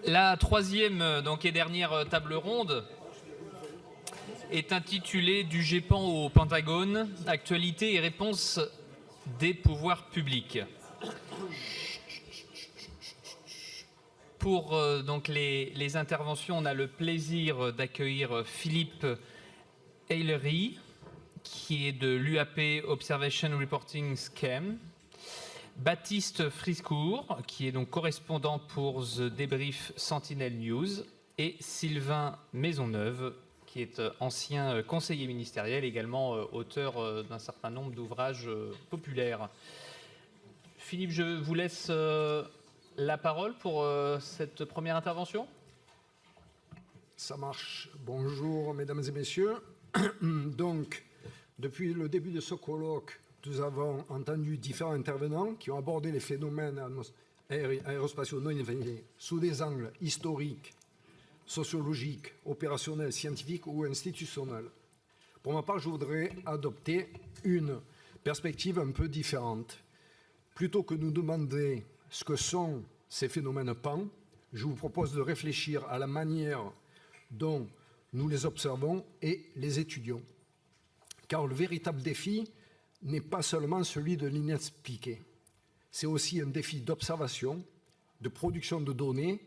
La troisième et dernière table ronde est intitulée Du GEPAN au Pentagone, actualité et réponse des pouvoirs publics. Pour les interventions, on a le plaisir d'accueillir Philippe Eilery, qui est de l'UAP Observation Reporting Scheme, Baptiste Friscourt, qui est donc correspondant pour The Débrief Sentinel News, et Sylvain Maisonneuve, qui est ancien conseiller ministériel, également auteur d'un certain nombre d'ouvrages populaires. Philippe, je vous laisse la parole pour cette première intervention. Ça marche. Bonjour, mesdames et messieurs. Donc, depuis le début de ce colloque, nous avons entendu différents intervenants qui ont abordé les phénomènes aérospatiaux non identifiés sous des angles historiques, sociologiques, opérationnels, scientifiques ou institutionnels. Pour ma part, je voudrais adopter une perspective un peu différente. Plutôt que de nous demander ce que sont ces phénomènes PAN, je vous propose de réfléchir à la manière dont nous les observons et les étudions. Car le véritable défi n'est pas seulement celui de l'inexpliqué. C'est aussi un défi d'observation, de production de données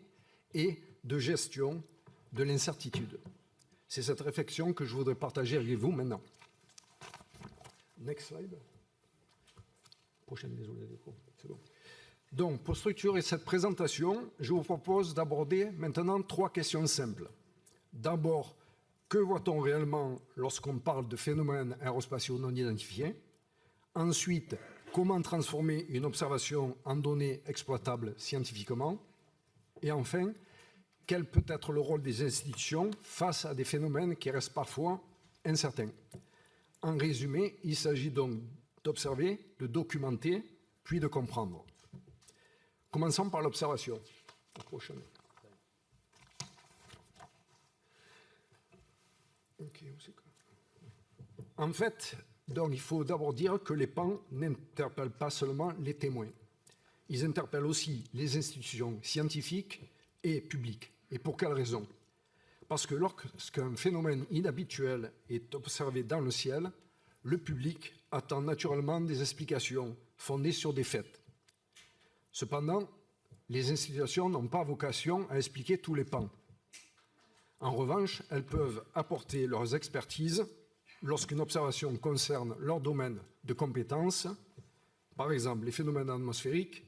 et de gestion de l'incertitude. C'est cette réflexion que je voudrais partager avec vous maintenant. Next slide. Prochaine, désolé. C'est bon. Donc, pour structurer cette présentation, je vous propose d'aborder maintenant 3 questions simples. D'abord, que voit-on réellement lorsqu'on parle de phénomènes aérospatiaux non identifiés? Ensuite, comment transformer une observation en données exploitables scientifiquement? Et enfin, quel peut être le rôle des institutions face à des phénomènes qui restent parfois incertains? En résumé, il s'agit donc d'observer, de documenter, puis de comprendre. Commençons par l'observation. En fait, donc, il faut d'abord dire que les PAN n'interpellent pas seulement les témoins. Ils interpellent aussi les institutions scientifiques et publiques. Et pour quelle raison? Parce que lorsqu'un phénomène inhabituel est observé dans le ciel, le public attend naturellement des explications fondées sur des faits. Cependant, les institutions n'ont pas vocation à expliquer tous les PAN. En revanche, elles peuvent apporter leurs expertises lorsqu'une observation concerne leur domaine de compétences, par exemple les phénomènes atmosphériques,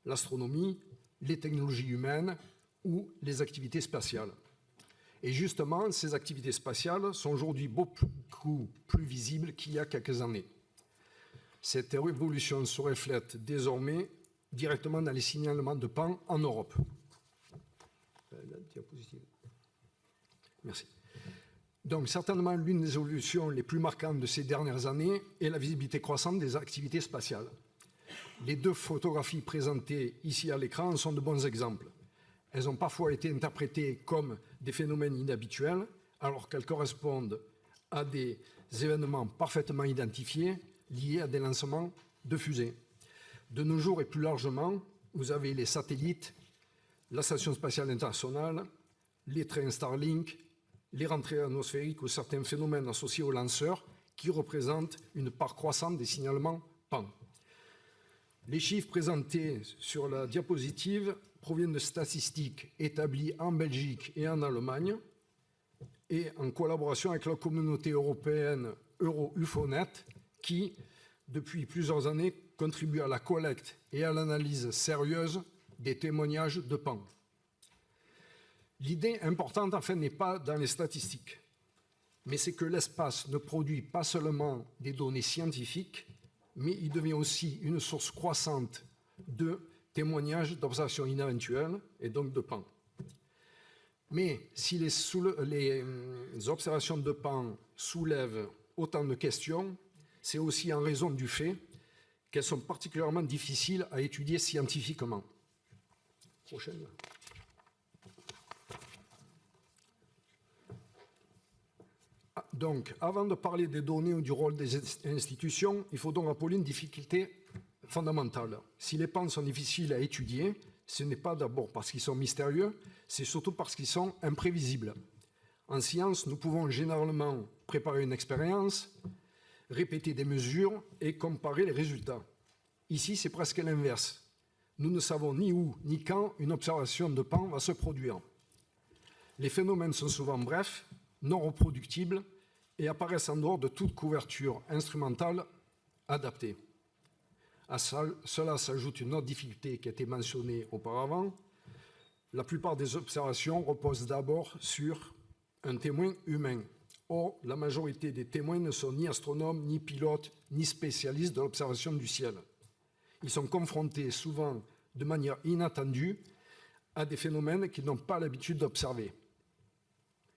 l'astronomie, les technologies humaines ou les activités spatiales. Et justement, ces activités spatiales sont aujourd'hui beaucoup plus visibles qu'il y a quelques années. Cette évolution se reflète désormais directement dans les signalements de PAN en Europe. La diapositive. Merci. Donc, certainement, l'une des évolutions les plus marquantes de ces dernières années est la visibilité croissante des activités spatiales. Les 2 photographies présentées ici à l'écran sont de bons exemples. Elles ont parfois été interprétées comme des phénomènes inhabituels, alors qu'elles correspondent à des événements parfaitement identifiés liés à des lancements de fusées. De nos jours et plus largement, vous avez les satellites, la Station spatiale internationale, les trains Starlink, les rentrées atmosphériques ou certains phénomènes associés aux lanceurs qui représentent une part croissante des signalements PAN. Les chiffres présentés sur la diapositive proviennent de statistiques établies en Belgique et en Allemagne et en collaboration avec la communauté européenne Euro-UFONet qui, depuis plusieurs années, contribue à la collecte et à l'analyse sérieuse des témoignages de PAN. L'idée importante, en fait, n'est pas dans les statistiques, mais c'est que l'espace ne produit pas seulement des données scientifiques, mais il devient aussi une source croissante de témoignages d'observations inéventuelles et donc de PAN. Mais si les observations de PAN soulèvent autant de questions, c'est aussi en raison du fait qu'elles sont particulièrement difficiles à étudier scientifiquement. Prochaine. Donc, avant de parler des données ou du rôle des institutions, il faut donc rappeler une difficulté fondamentale. Si les PAN sont difficiles à étudier, Ce n'est pas d'abord parce qu'ils sont mystérieux, c'est surtout parce qu'ils sont imprévisibles. En science, nous pouvons généralement préparer une expérience, répéter des mesures et comparer les résultats. Ici, c'est presque l'inverse. Nous ne savons ni où ni quand une observation de pan va se produire. Les phénomènes sont souvent brefs, non reproductibles et apparaissent en dehors de toute couverture instrumentale adaptée. À cela s'ajoute une autre difficulté qui a été mentionnée auparavant. La plupart des observations reposent d'abord sur un témoin humain. Or, la majorité des témoins ne sont ni astronomes, ni pilotes, ni spécialistes de l'observation du ciel. Ils sont confrontés souvent de manière inattendue à des phénomènes qu'ils n'ont pas l'habitude d'observer.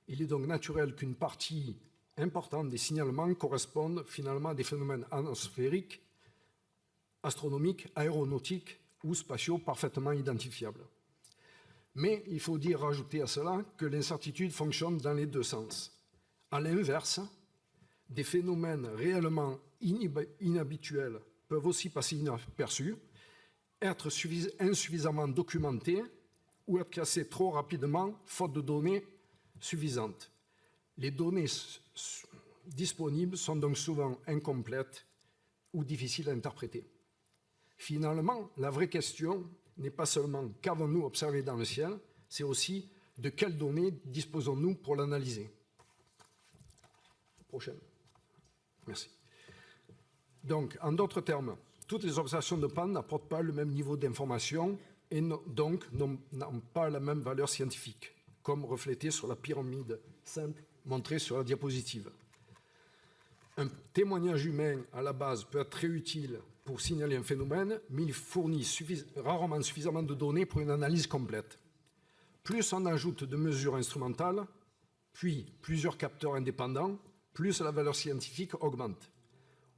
Il est donc naturel qu'une partie importante des signalements correspondent finalement à des phénomènes atmosphériques, astronomiques, aéronautiques ou spatiaux parfaitement identifiables. Mais il faut rajouter à cela que l'incertitude fonctionne dans les deux sens. À l'inverse, des phénomènes réellement inhabituels peuvent aussi passer inaperçus, être insuffisamment documentés ou être classés trop rapidement, faute de données suffisantes. Les données disponibles sont donc souvent incomplètes ou difficiles à interpréter. Finalement, la vraie question n'est pas seulement qu'avons-nous observé dans le ciel, c'est aussi de quelles données disposons-nous pour l'analyser. Prochaine. Merci. Donc, en d'autres termes, toutes les observations de pan n'apportent pas le même niveau d'information et donc n'ont pas la même valeur scientifique, comme reflété sur la pyramide simple montrée sur la diapositive. Un témoignage humain, à la base, peut être très utile pour signaler un phénomène, mais il fournit rarement suffisamment de données pour une analyse complète. Plus on ajoute de mesures instrumentales, puis plusieurs capteurs indépendants, plus la valeur scientifique augmente.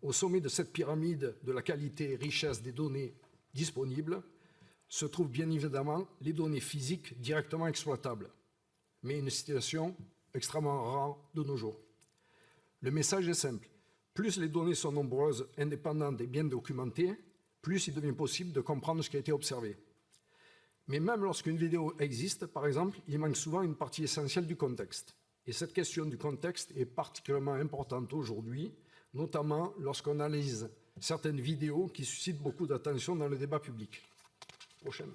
Au sommet de cette pyramide de la qualité et richesse des données disponibles se trouvent bien évidemment les données physiques directement exploitables, mais une situation extrêmement rare de nos jours. Le message est simple. Plus les données sont nombreuses, indépendantes et bien documentées, plus il devient possible de comprendre ce qui a été observé. Mais même lorsqu'une vidéo existe, par exemple, il manque souvent une partie essentielle du contexte. Et cette question du contexte est particulièrement importante aujourd'hui, notamment lorsqu'on analyse certaines vidéos qui suscitent beaucoup d'attention dans le débat public. Prochaine.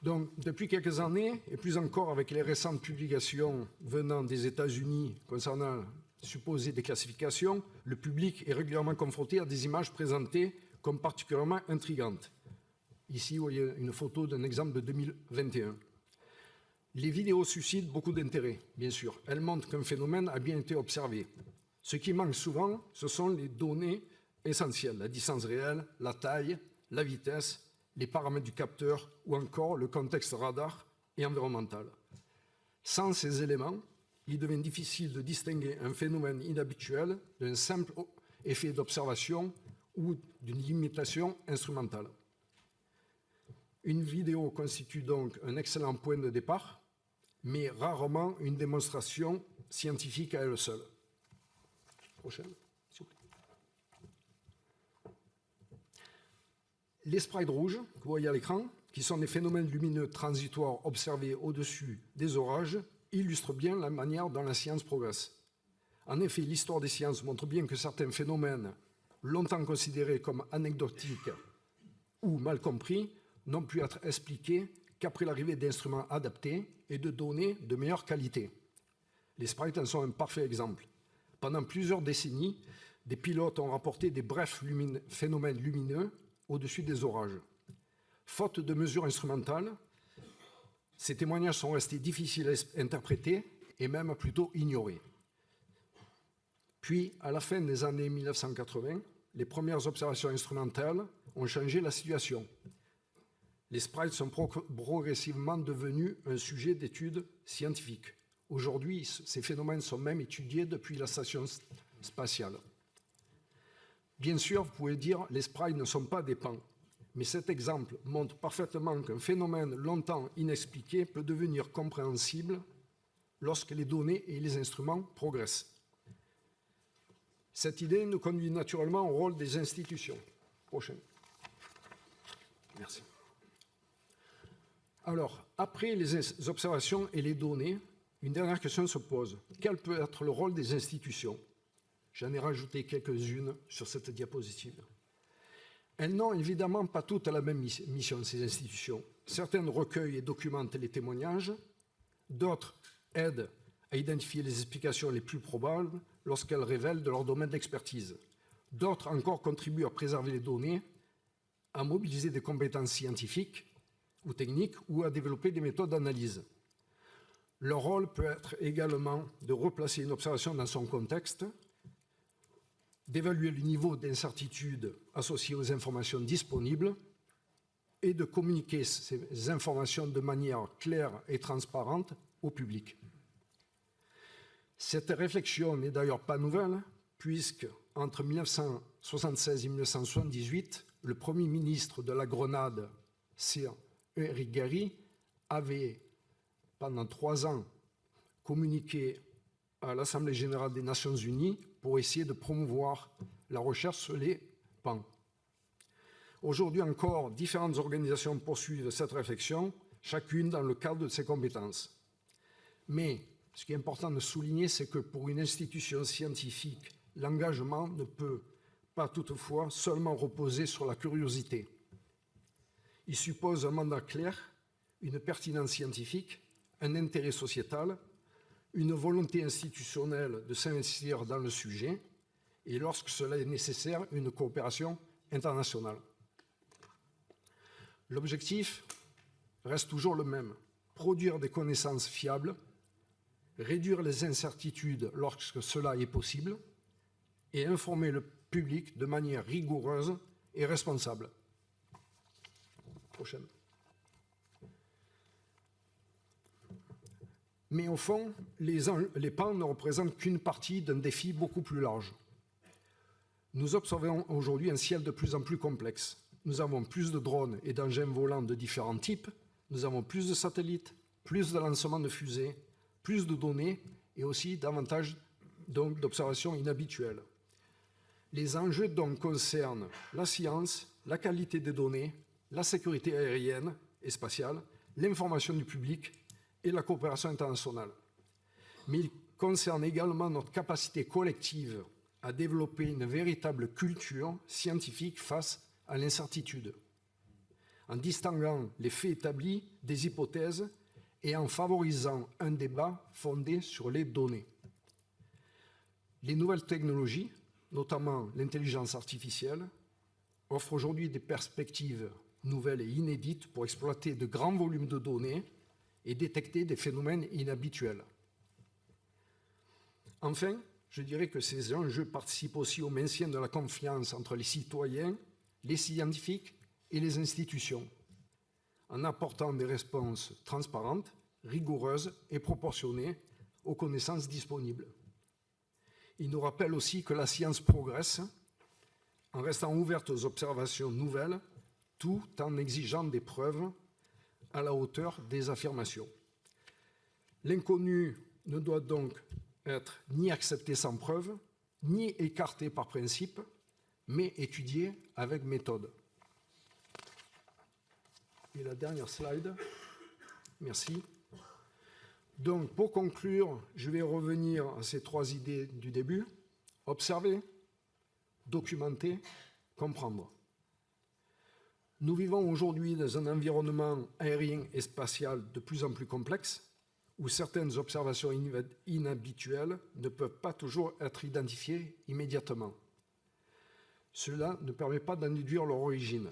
Donc, depuis quelques années, et plus encore avec les récentes publications venant des États-Unis concernant supposées déclassifications, le public est régulièrement confronté à des images présentées comme particulièrement intrigantes. Ici, vous voyez une photo d'un exemple de 2021. Les vidéos suscitent beaucoup d'intérêt, bien sûr. Elles montrent qu'un phénomène a bien été observé. Ce qui manque souvent, ce sont les données essentielles, la distance réelle, la taille, la vitesse, les paramètres du capteur ou encore le contexte radar et environnemental. Sans ces éléments, il devient difficile de distinguer un phénomène inhabituel d'un simple effet d'observation ou d'une limitation instrumentale. Une vidéo constitue donc un excellent point de départ, mais rarement une démonstration scientifique à elle seule. Prochaine, s'il vous plaît. Les sprites rouges que vous voyez à l'écran, qui sont des phénomènes lumineux transitoires observés au-dessus des orages, illustrent bien la manière dont la science progresse. En effet, l'histoire des sciences montre bien que certains phénomènes, longtemps considérés comme anecdotiques ou mal compris, n'ont pu être expliqués qu'après l'arrivée d'instruments adaptés et de données de meilleure qualité. Les sprites en sont un parfait exemple. Pendant plusieurs décennies, des pilotes ont rapporté des brefs phénomènes lumineux au-dessus des orages. Faute de mesures instrumentales, ces témoignages sont restés difficiles à interpréter et même plutôt ignorés. Puis, à la fin des années 1980, les premières observations instrumentales ont changé la situation. Les sprites sont progressivement devenus un sujet d'étude scientifique. Aujourd'hui, ces phénomènes sont même étudiés depuis la station spatiale. Bien sûr, vous pouvez dire que les sprites ne sont pas des pans, mais cet exemple montre parfaitement qu'un phénomène longtemps inexpliqué peut devenir compréhensible lorsque les données et les instruments progressent. Cette idée nous conduit naturellement au rôle des institutions. Prochaine. Merci. Alors, après les observations et les données, une dernière question se pose. Quel peut être le rôle des institutions? J'en ai rajouté quelques-unes sur cette diapositive. Elles n'ont évidemment pas toutes la même mission, ces institutions. Certaines recueillent et documentent les témoignages, d'autres aident à identifier les explications les plus probables lorsqu'elles révèlent de leur domaine d'expertise. D'autres encore contribuent à préserver les données, à mobiliser des compétences scientifiques ou techniques ou à développer des méthodes d'analyse. Leur rôle peut être également de replacer une observation dans son contexte, d'évaluer le niveau d'incertitude associé aux informations disponibles et de communiquer ces informations de manière claire et transparente au public. Cette réflexion n'est d'ailleurs pas nouvelle, puisque entre 1976 et 1978, le Premier ministre de la Grenade, Sir Eric Gairy, avait, pendant 3 ans, communiqué à l'Assemblée générale des Nations unies pour essayer de promouvoir la recherche sur les PAN. Aujourd'hui encore, différentes organisations poursuivent cette réflexion, chacune dans le cadre de ses compétences. Mais ce qui est important de souligner, c'est que pour une institution scientifique, l'engagement ne peut pas toutefois seulement reposer sur la curiosité. Il suppose un mandat clair, une pertinence scientifique, un intérêt sociétal, une volonté institutionnelle de s'investir dans le sujet et, lorsque cela est nécessaire, une coopération internationale. L'objectif reste toujours le même, produire des connaissances fiables, réduire les incertitudes lorsque cela est possible et informer le public de manière rigoureuse et responsable. Prochaine. Mais au fond, les PAN ne représentent qu'une partie d'un défi beaucoup plus large. Nous observons aujourd'hui un ciel de plus en plus complexe. Nous avons plus de drones et d'engins volants de différents types, nous avons plus de satellites, plus de lancements de fusées, plus de données et aussi davantage d'observations inhabituelles. Les enjeux donc concernent la science, la qualité des données, la sécurité aérienne et spatiale, l'information du public et la coopération internationale. Mais ils concernent également notre capacité collective à développer une véritable culture scientifique face à l'incertitude, en distinguant les faits établis des hypothèses et en favorisant un débat fondé sur les données. Les nouvelles technologies, notamment l'intelligence artificielle, offrent aujourd'hui des perspectives nouvelles et inédites pour exploiter de grands volumes de données et détecter des phénomènes inhabituels. Enfin, je dirais que ces enjeux participent aussi au maintien de la confiance entre les citoyens, les scientifiques et les institutions, en apportant des réponses transparentes, rigoureuses et proportionnées aux connaissances disponibles. Il nous rappelle aussi que la science progresse en restant ouverte aux observations nouvelles, tout en exigeant des preuves à la hauteur des affirmations. L'inconnu ne doit donc être ni accepté sans preuve, ni écarté par principe, mais étudié avec méthode. Et la dernière slide. Merci. Donc, pour conclure, je vais revenir à ces 3 idées du début. Observer, documenter, comprendre. Nous vivons aujourd'hui dans un environnement aérien et spatial de plus en plus complexe, où certaines observations inhabituelles ne peuvent pas toujours être identifiées immédiatement. Cela ne permet pas d'en déduire leur origine,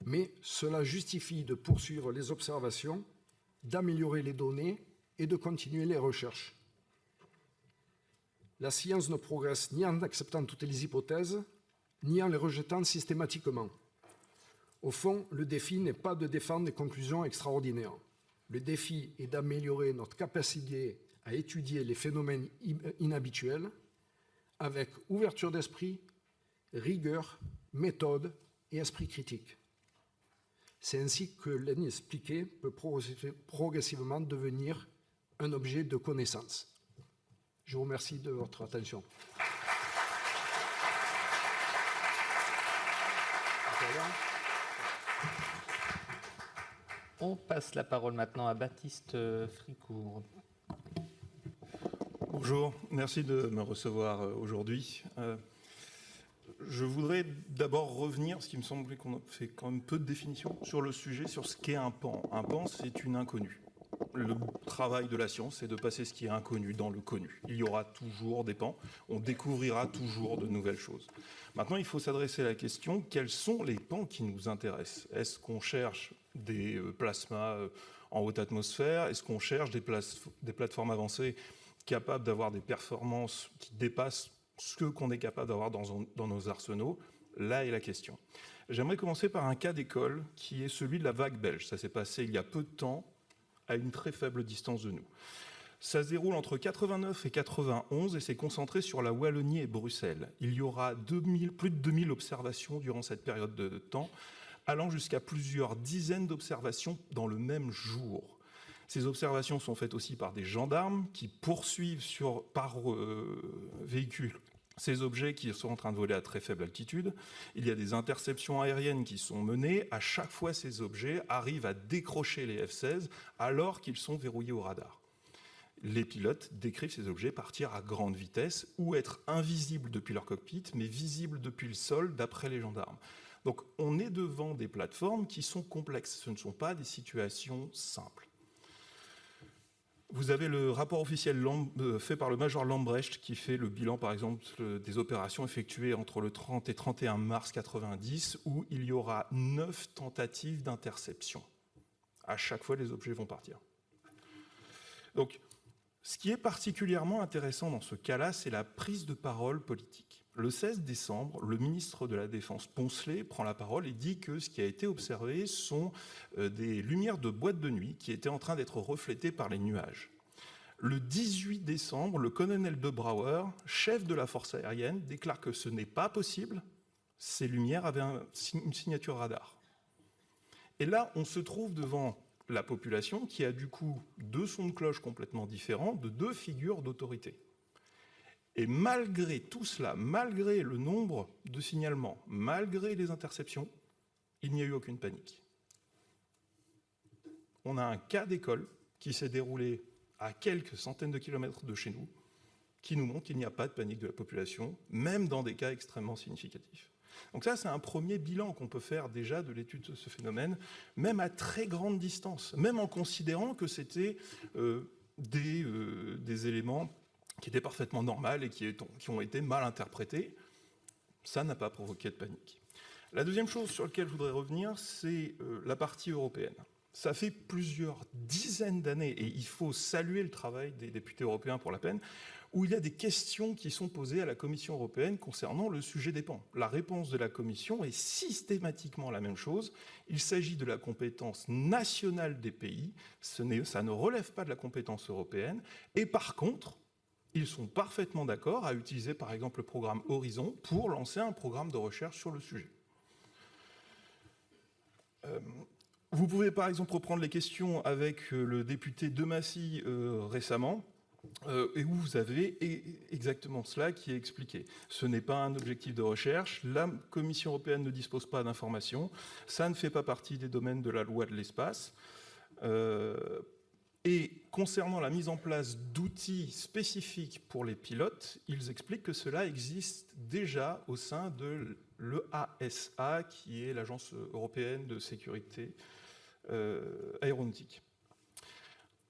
mais cela justifie de poursuivre les observations, d'améliorer les données et de continuer les recherches. La science ne progresse ni en acceptant toutes les hypothèses, ni en les rejetant systématiquement. Au fond, le défi n'est pas de défendre des conclusions extraordinaires. Le défi est d'améliorer notre capacité à étudier les phénomènes inhabituels avec ouverture d'esprit, rigueur, méthode et esprit critique. C'est ainsi que l'inexpliqué peut progressivement devenir un objet de connaissance. Je vous remercie de votre attention. Voilà. On passe la parole maintenant à Baptiste Fricourt. Bonjour, merci de me recevoir aujourd'hui. Je voudrais d'abord revenir, parce qu'il me semblait qu'on a fait quand même peu de définitions sur le sujet, sur ce qu'est un pan. Un pan, c'est une inconnue. Le travail de la science, c'est de passer ce qui est inconnu dans le connu. Il y aura toujours des pans, on découvrira toujours de nouvelles choses. Maintenant, il faut s'adresser à la question, quels sont les pans qui nous intéressent? Est-ce qu'on cherche des plasmas en haute atmosphère? Est-ce qu'on cherche des plateformes avancées capables d'avoir des performances qui dépassent ce qu'on est capable d'avoir dans nos arsenaux? Là est la question. J'aimerais commencer par un cas d'école qui est celui de la vague belge. Ça s'est passé il y a peu de temps, à une très faible distance de nous. Ça se déroule entre 89 et 91 et c'est concentré sur la Wallonie et Bruxelles. Il y aura plus de 2000 observations durant cette période de temps, allant jusqu'à plusieurs dizaines d'observations dans le même jour. Ces observations sont faites aussi par des gendarmes qui poursuivent par véhicule ces objets qui sont en train de voler à très faible altitude. Il y a des interceptions aériennes qui sont menées. À chaque fois, ces objets arrivent à décrocher les F-16 alors qu'ils sont verrouillés au radar. Les pilotes décrivent ces objets partir à grande vitesse ou être invisibles depuis leur cockpit, mais visibles depuis le sol d'après les gendarmes. Donc on est devant des plateformes qui sont complexes. Ce ne sont pas des situations simples. Vous avez le rapport officiel fait par le major Lambrecht qui fait le bilan, par exemple, des opérations effectuées entre le 30 et 31 mars 90, où il y aura 9 tentatives d'interception. À chaque fois, les objets vont partir. Donc, ce qui est particulièrement intéressant dans ce cas-là, c'est la prise de parole politique. Le 16 décembre, le ministre de la Défense, Poncelet, prend la parole et dit que ce qui a été observé sont des lumières de boîte de nuit qui étaient en train d'être reflétées par les nuages. Le 18 décembre, le colonel de Brouwer, chef de la force aérienne, déclare que ce n'est pas possible, ces lumières avaient une signature radar. Et là, on se trouve devant la population qui a du coup deux sons de cloche complètement différents, de deux figures d'autorité. Et malgré tout cela, malgré le nombre de signalements, malgré les interceptions, il n'y a eu aucune panique. On a un cas d'école qui s'est déroulé à quelques centaines de kilomètres de chez nous, qui nous montre qu'il n'y a pas de panique de la population, même dans des cas extrêmement significatifs. Donc ça, c'est un premier bilan qu'on peut faire déjà de l'étude de ce phénomène, même à très grande distance, même en considérant que c'était des éléments qui étaient parfaitement normales et qui ont été mal interprétés. Ça n'a pas provoqué de panique. La deuxième chose sur laquelle je voudrais revenir, c'est la partie européenne. Ça fait plusieurs dizaines d'années, et il faut saluer le travail des députés européens pour la peine, où il y a des questions qui sont posées à la Commission européenne concernant le sujet des pans. La réponse de la Commission est systématiquement la même chose. Il s'agit de la compétence nationale des pays, ça ne relève pas de la compétence européenne, et par contre, ils sont parfaitement d'accord à utiliser par exemple le programme Horizon pour lancer un programme de recherche sur le sujet. Vous pouvez par exemple reprendre les questions avec le député Demassy récemment, et où vous avez exactement cela qui est expliqué. Ce n'est pas un objectif de recherche, la Commission européenne ne dispose pas d'informations, ça ne fait pas partie des domaines de la loi de l'espace. Et concernant la mise en place d'outils spécifiques pour les pilotes, ils expliquent que cela existe déjà au sein de l'EASA, qui est l'Agence européenne de sécurité aéronautique.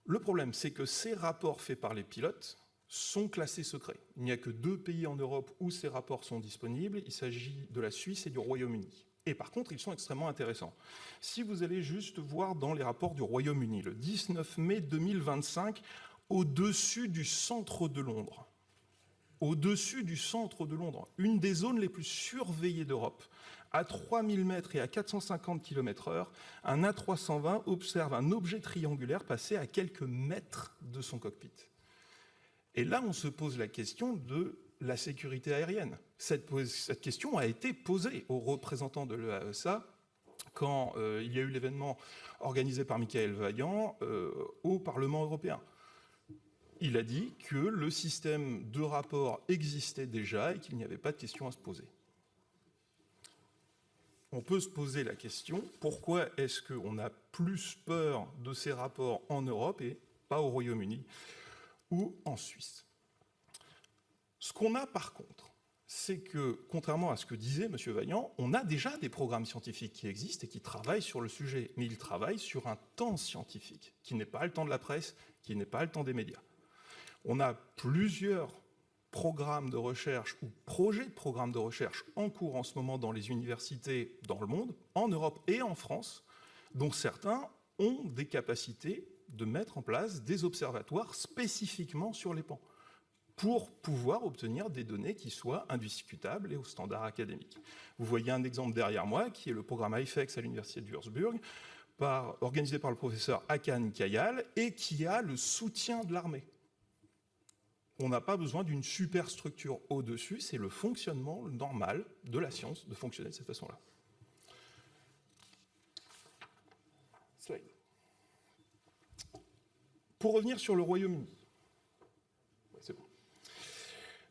Le problème, c'est que ces rapports faits par les pilotes sont classés secrets. Il n'y a que 2 pays en Europe où ces rapports sont disponibles. Il s'agit de la Suisse et du Royaume-Uni. Et par contre, ils sont extrêmement intéressants. Si vous allez juste voir dans les rapports du Royaume-Uni, le 19 mai 2025, au-dessus du centre de Londres, une des zones les plus surveillées d'Europe, à 3000 mètres et à 450 km/h, un A320 observe un objet triangulaire passer à quelques mètres de son cockpit. Et là, on se pose la question de la sécurité aérienne. Cette question a été posée aux représentants de l'EASA quand il y a eu l'événement organisé par Michael Vaillant au Parlement européen. Il a dit que le système de rapport existait déjà et qu'il n'y avait pas de question à se poser. On peut se poser la question, pourquoi est-ce qu'on a plus peur de ces rapports en Europe et pas au Royaume-Uni ou en Suisse? Ce qu'on a par contre, c'est que, contrairement à ce que disait M. Vaillant, on a déjà des programmes scientifiques qui existent et qui travaillent sur le sujet, mais ils travaillent sur un temps scientifique, qui n'est pas le temps de la presse, qui n'est pas le temps des médias. On a plusieurs programmes de recherche ou projets de programmes de recherche en cours en ce moment dans les universités dans le monde, en Europe et en France, dont certains ont des capacités de mettre en place des observatoires spécifiquement sur les pans, pour pouvoir obtenir des données qui soient indiscutables et aux standards académiques. Vous voyez un exemple derrière moi, qui est le programme IFEX à l'université de Würzburg, organisé par le professeur Hakan Kayal, et qui a le soutien de l'armée. On n'a pas besoin d'une superstructure au-dessus, c'est le fonctionnement normal de la science de fonctionner de cette façon-là. Slide. Pour revenir sur le Royaume-Uni. Ouais, c'est bon.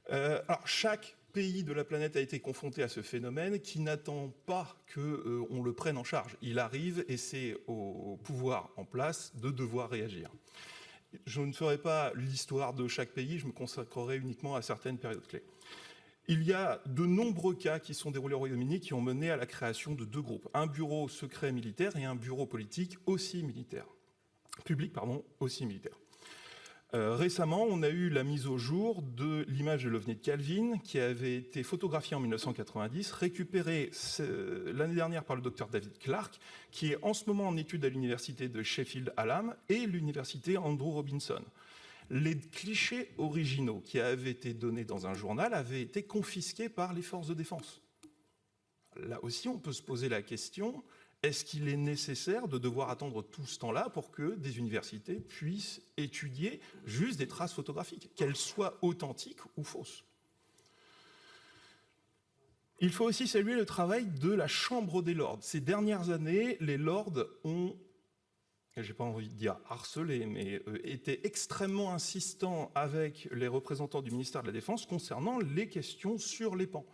Alors, chaque pays de la planète a été confronté à ce phénomène qui n'attend pas qu'on le prenne en charge. Il arrive et c'est au pouvoir en place de devoir réagir. Je ne ferai pas l'histoire de chaque pays, je me consacrerai uniquement à certaines périodes clés. Il y a de nombreux cas qui sont déroulés au Royaume-Uni qui ont mené à la création de 2 groupes, un bureau secret militaire et un bureau politique aussi militaire. Public, pardon, aussi militaire. Récemment, on a eu la mise au jour de l'image de l'OVNI de Kelvin qui avait été photographiée en 1990, récupérée l'année dernière par le docteur David Clark, qui est en ce moment en études à l'université de Sheffield Hallam et l'université Andrew Robinson. Les clichés originaux qui avaient été donnés dans un journal avaient été confisqués par les forces de défense. Là aussi, on peut se poser la question, est-ce qu'il est nécessaire de devoir attendre tout ce temps-là pour que des universités puissent étudier juste des traces photographiques, qu'elles soient authentiques ou fausses? Il faut aussi saluer le travail de la Chambre des Lords. Ces dernières années, les Lords ont, j'ai pas envie de dire harcelé, mais été extrêmement insistants avec les représentants du ministère de la Défense concernant les questions sur les pans.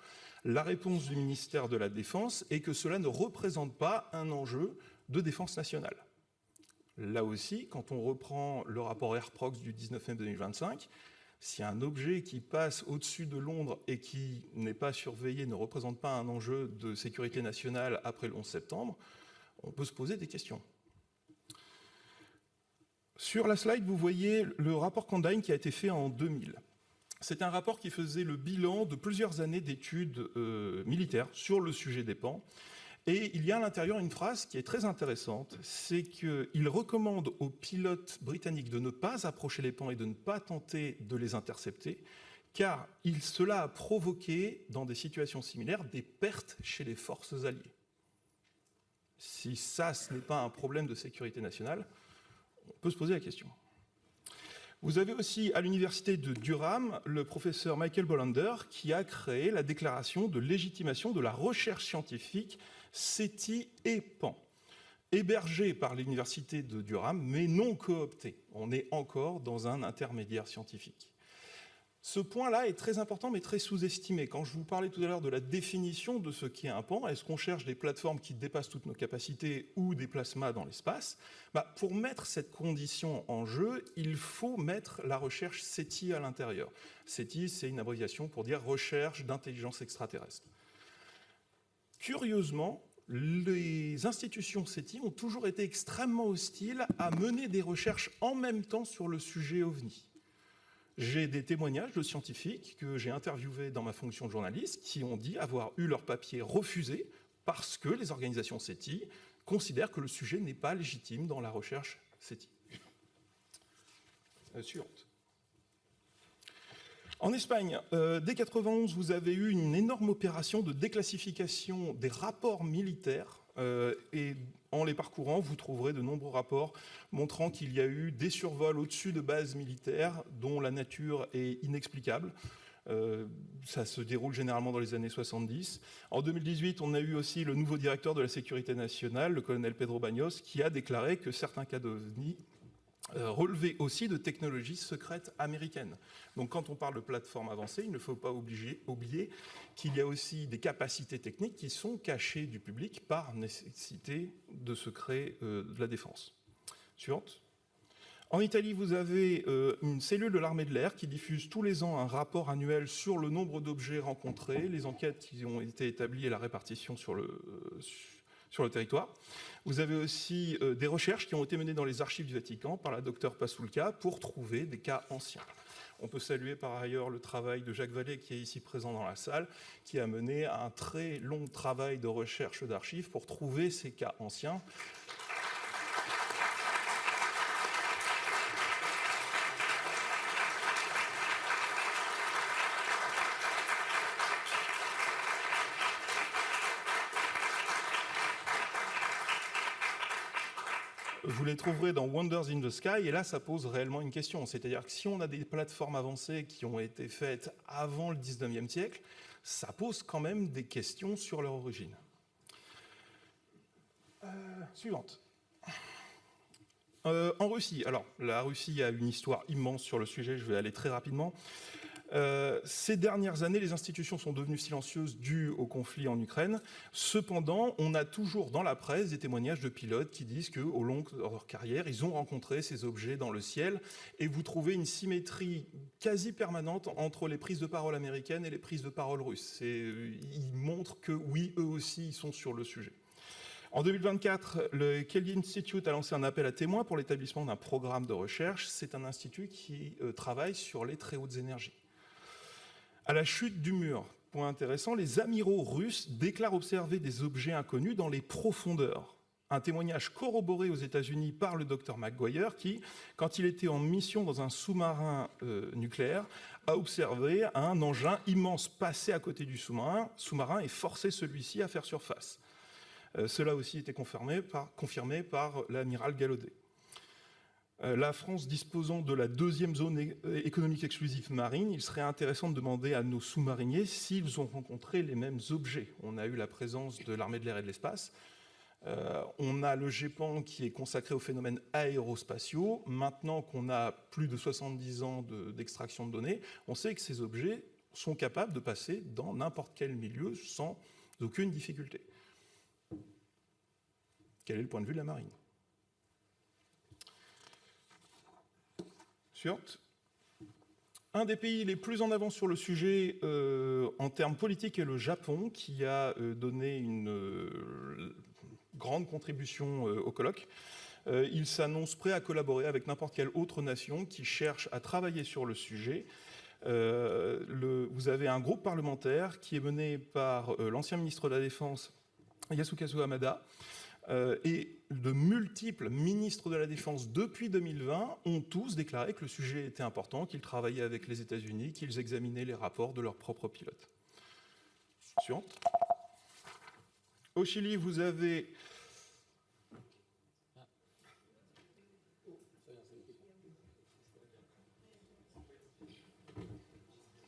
La réponse du ministère de la Défense est que cela ne représente pas un enjeu de défense nationale. Là aussi, quand on reprend le rapport AirProx du 19 mai 2025, si un objet qui passe au-dessus de Londres et qui n'est pas surveillé ne représente pas un enjeu de sécurité nationale après le 11 septembre, on peut se poser des questions. Sur la slide, vous voyez le rapport Condign qui a été fait en 2000. C'est un rapport qui faisait le bilan de plusieurs années d'études militaires sur le sujet des pans. Et il y a à l'intérieur une phrase qui est très intéressante, c'est qu'il recommande aux pilotes britanniques de ne pas approcher les pans et de ne pas tenter de les intercepter, car cela a provoqué, dans des situations similaires, des pertes chez les forces alliées. Si ça, ce n'est pas un problème de sécurité nationale, on peut se poser la question. Vous avez aussi à l'université de Durham le professeur Michael Bolander qui a créé la déclaration de légitimation de la recherche scientifique SETI et PAN, hébergée par l'université de Durham mais non cooptée. On est encore dans un intermédiaire scientifique. Ce point-là est très important mais très sous-estimé. Quand je vous parlais tout à l'heure de la définition de ce qu'est un pan, est-ce qu'on cherche des plateformes qui dépassent toutes nos capacités ou des plasmas dans l'espace? Pour mettre cette condition en jeu, il faut mettre la recherche SETI à l'intérieur. SETI, c'est une abréviation pour dire recherche d'intelligence extraterrestre. Curieusement, les institutions SETI ont toujours été extrêmement hostiles à mener des recherches en même temps sur le sujet OVNI. J'ai des témoignages de scientifiques que j'ai interviewés dans ma fonction de journaliste qui ont dit avoir eu leur papier refusé parce que les organisations SETI considèrent que le sujet n'est pas légitime dans la recherche SETI. Suivante. En Espagne, dès 1991, vous avez eu une énorme opération de déclassification des rapports militaires et en les parcourant, vous trouverez de nombreux rapports montrant qu'il y a eu des survols au-dessus de bases militaires dont la nature est inexplicable. Ça se déroule généralement dans les années 70. En 2018, on a eu aussi le nouveau directeur de la sécurité nationale, le colonel Pedro Baños, qui a déclaré que certains cas d'OVNI relever aussi de technologies secrètes américaines. Donc quand on parle de plateformes avancées, il ne faut pas oublier qu'il y a aussi des capacités techniques qui sont cachées du public par nécessité de secret de la défense. Suivante. En Italie, vous avez une cellule de l'armée de l'air qui diffuse tous les ans un rapport annuel sur le nombre d'objets rencontrés, les enquêtes qui ont été établies et la répartition sur le territoire. Vous avez aussi des recherches qui ont été menées dans les archives du Vatican par la docteure Pasulka pour trouver des cas anciens. On peut saluer par ailleurs le travail de Jacques Vallée, qui est ici présent dans la salle, qui a mené un très long travail de recherche d'archives pour trouver ces cas anciens. Vous les trouverez dans Wonders in the Sky, et là, ça pose réellement une question. C'est-à-dire que si on a des plateformes avancées qui ont été faites avant le 19e siècle, ça pose quand même des questions sur leur origine. Suivante. En Russie, alors la Russie a une histoire immense sur le sujet, je vais aller très rapidement. Ces dernières années, les institutions sont devenues silencieuses dues au conflit en Ukraine. Cependant, on a toujours dans la presse des témoignages de pilotes qui disent qu'au long de leur carrière, ils ont rencontré ces objets dans le ciel, et vous trouvez une symétrie quasi permanente entre les prises de parole américaines et les prises de parole russes. Ils montrent que oui, eux aussi, ils sont sur le sujet. En 2024, le Kelly Institute a lancé un appel à témoins pour l'établissement d'un programme de recherche. C'est un institut qui travaille sur les très hautes énergies. À la chute du mur, point intéressant, les amiraux russes déclarent observer des objets inconnus dans les profondeurs. Un témoignage corroboré aux États-Unis par le docteur McGuire qui, quand il était en mission dans un sous-marin nucléaire, a observé un engin immense passer à côté du sous-marin et forcer celui-ci à faire surface. Cela a aussi été confirmé par l'amiral Gallaudet. La France disposant de la deuxième zone économique exclusive marine, il serait intéressant de demander à nos sous-mariniers s'ils ont rencontré les mêmes objets. On a eu la présence de l'armée de l'air et de l'espace. On a le GEPAN qui est consacré aux phénomènes aérospatiaux. Maintenant qu'on a plus de 70 ans d'extraction de données, on sait que ces objets sont capables de passer dans n'importe quel milieu sans aucune difficulté. Quel est le point de vue de la marine ? Suivante. Un des pays les plus en avant sur le sujet en termes politiques est le Japon, qui a donné une grande contribution au colloque. Il s'annonce prêt à collaborer avec n'importe quelle autre nation qui cherche à travailler sur le sujet. Vous avez un groupe parlementaire qui est mené par l'ancien ministre de la Défense, Yasukazu Hamada, et de multiples ministres de la Défense depuis 2020 ont tous déclaré que le sujet était important, qu'ils travaillaient avec les États-Unis, qu'ils examinaient les rapports de leurs propres pilotes. Suivante. Au Chili, vous avez...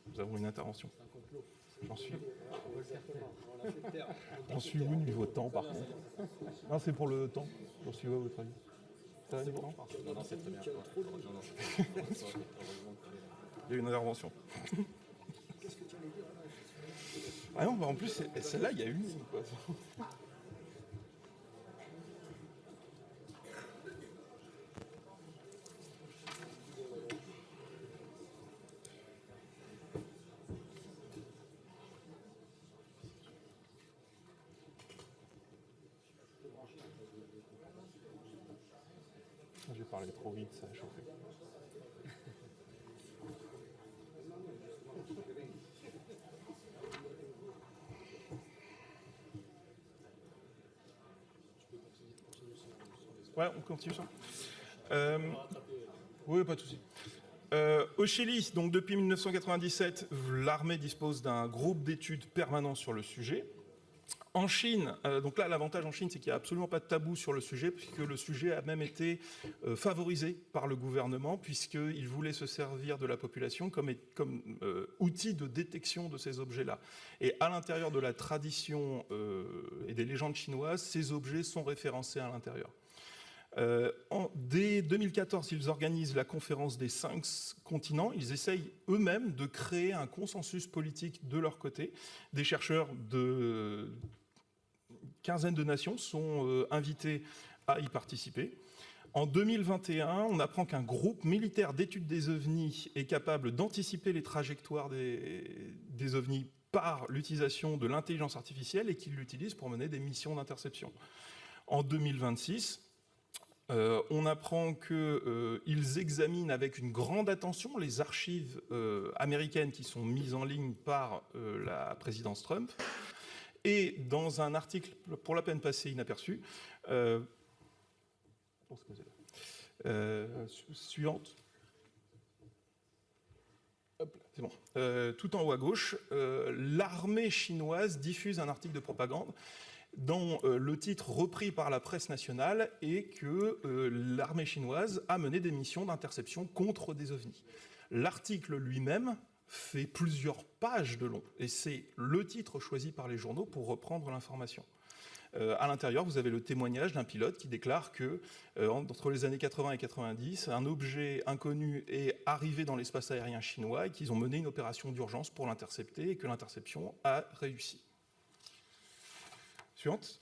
Nous avons une intervention. J'en suis où niveau temps, par contre? Non, c'est pour le temps. J'en suis où à votre avis? Ça va, niveau temps? Non, c'est très bien. Il y a eu une intervention. Ah non, bah en plus, celle-là, il y a une ligne, quoi. J'ai parlé trop vite, ça a chauffé. Ouais, on continue ça. Oui, pas de souci. Au Chili, donc depuis 1997, l'armée dispose d'un groupe d'études permanent sur le sujet. En Chine, donc là, l'avantage en Chine, c'est qu'il n'y a absolument pas de tabou sur le sujet, puisque le sujet a même été favorisé par le gouvernement, puisqu'il voulait se servir de la population comme outil de détection de ces objets-là. Et à l'intérieur de la tradition et des légendes chinoises, ces objets sont référencés à l'intérieur. Dès 2014, ils organisent la conférence des 5 continents. Ils essayent eux-mêmes de créer un consensus politique de leur côté. Des chercheurs de quinzaine de nations sont invités à y participer. En 2021, on apprend qu'un groupe militaire d'études des ovnis est capable d'anticiper les trajectoires des ovnis par l'utilisation de l'intelligence artificielle et qu'il l'utilise pour mener des missions d'interception. En 2026, on apprend qu'ils examinent avec une grande attention les archives américaines qui sont mises en ligne par la présidence Trump. Et dans un article pour la peine passée inaperçu, suivante. Hop, c'est bon. Tout en haut à gauche, l'armée chinoise diffuse un article de propagande dont le titre repris par la presse nationale est que l'armée chinoise a mené des missions d'interception contre des ovnis. L'article lui-même fait plusieurs pages de long, et c'est le titre choisi par les journaux pour reprendre l'information. À l'intérieur, vous avez le témoignage d'un pilote qui déclare que, entre les années 80 et 90, un objet inconnu est arrivé dans l'espace aérien chinois et qu'ils ont mené une opération d'urgence pour l'intercepter et que l'interception a réussi. Suivante.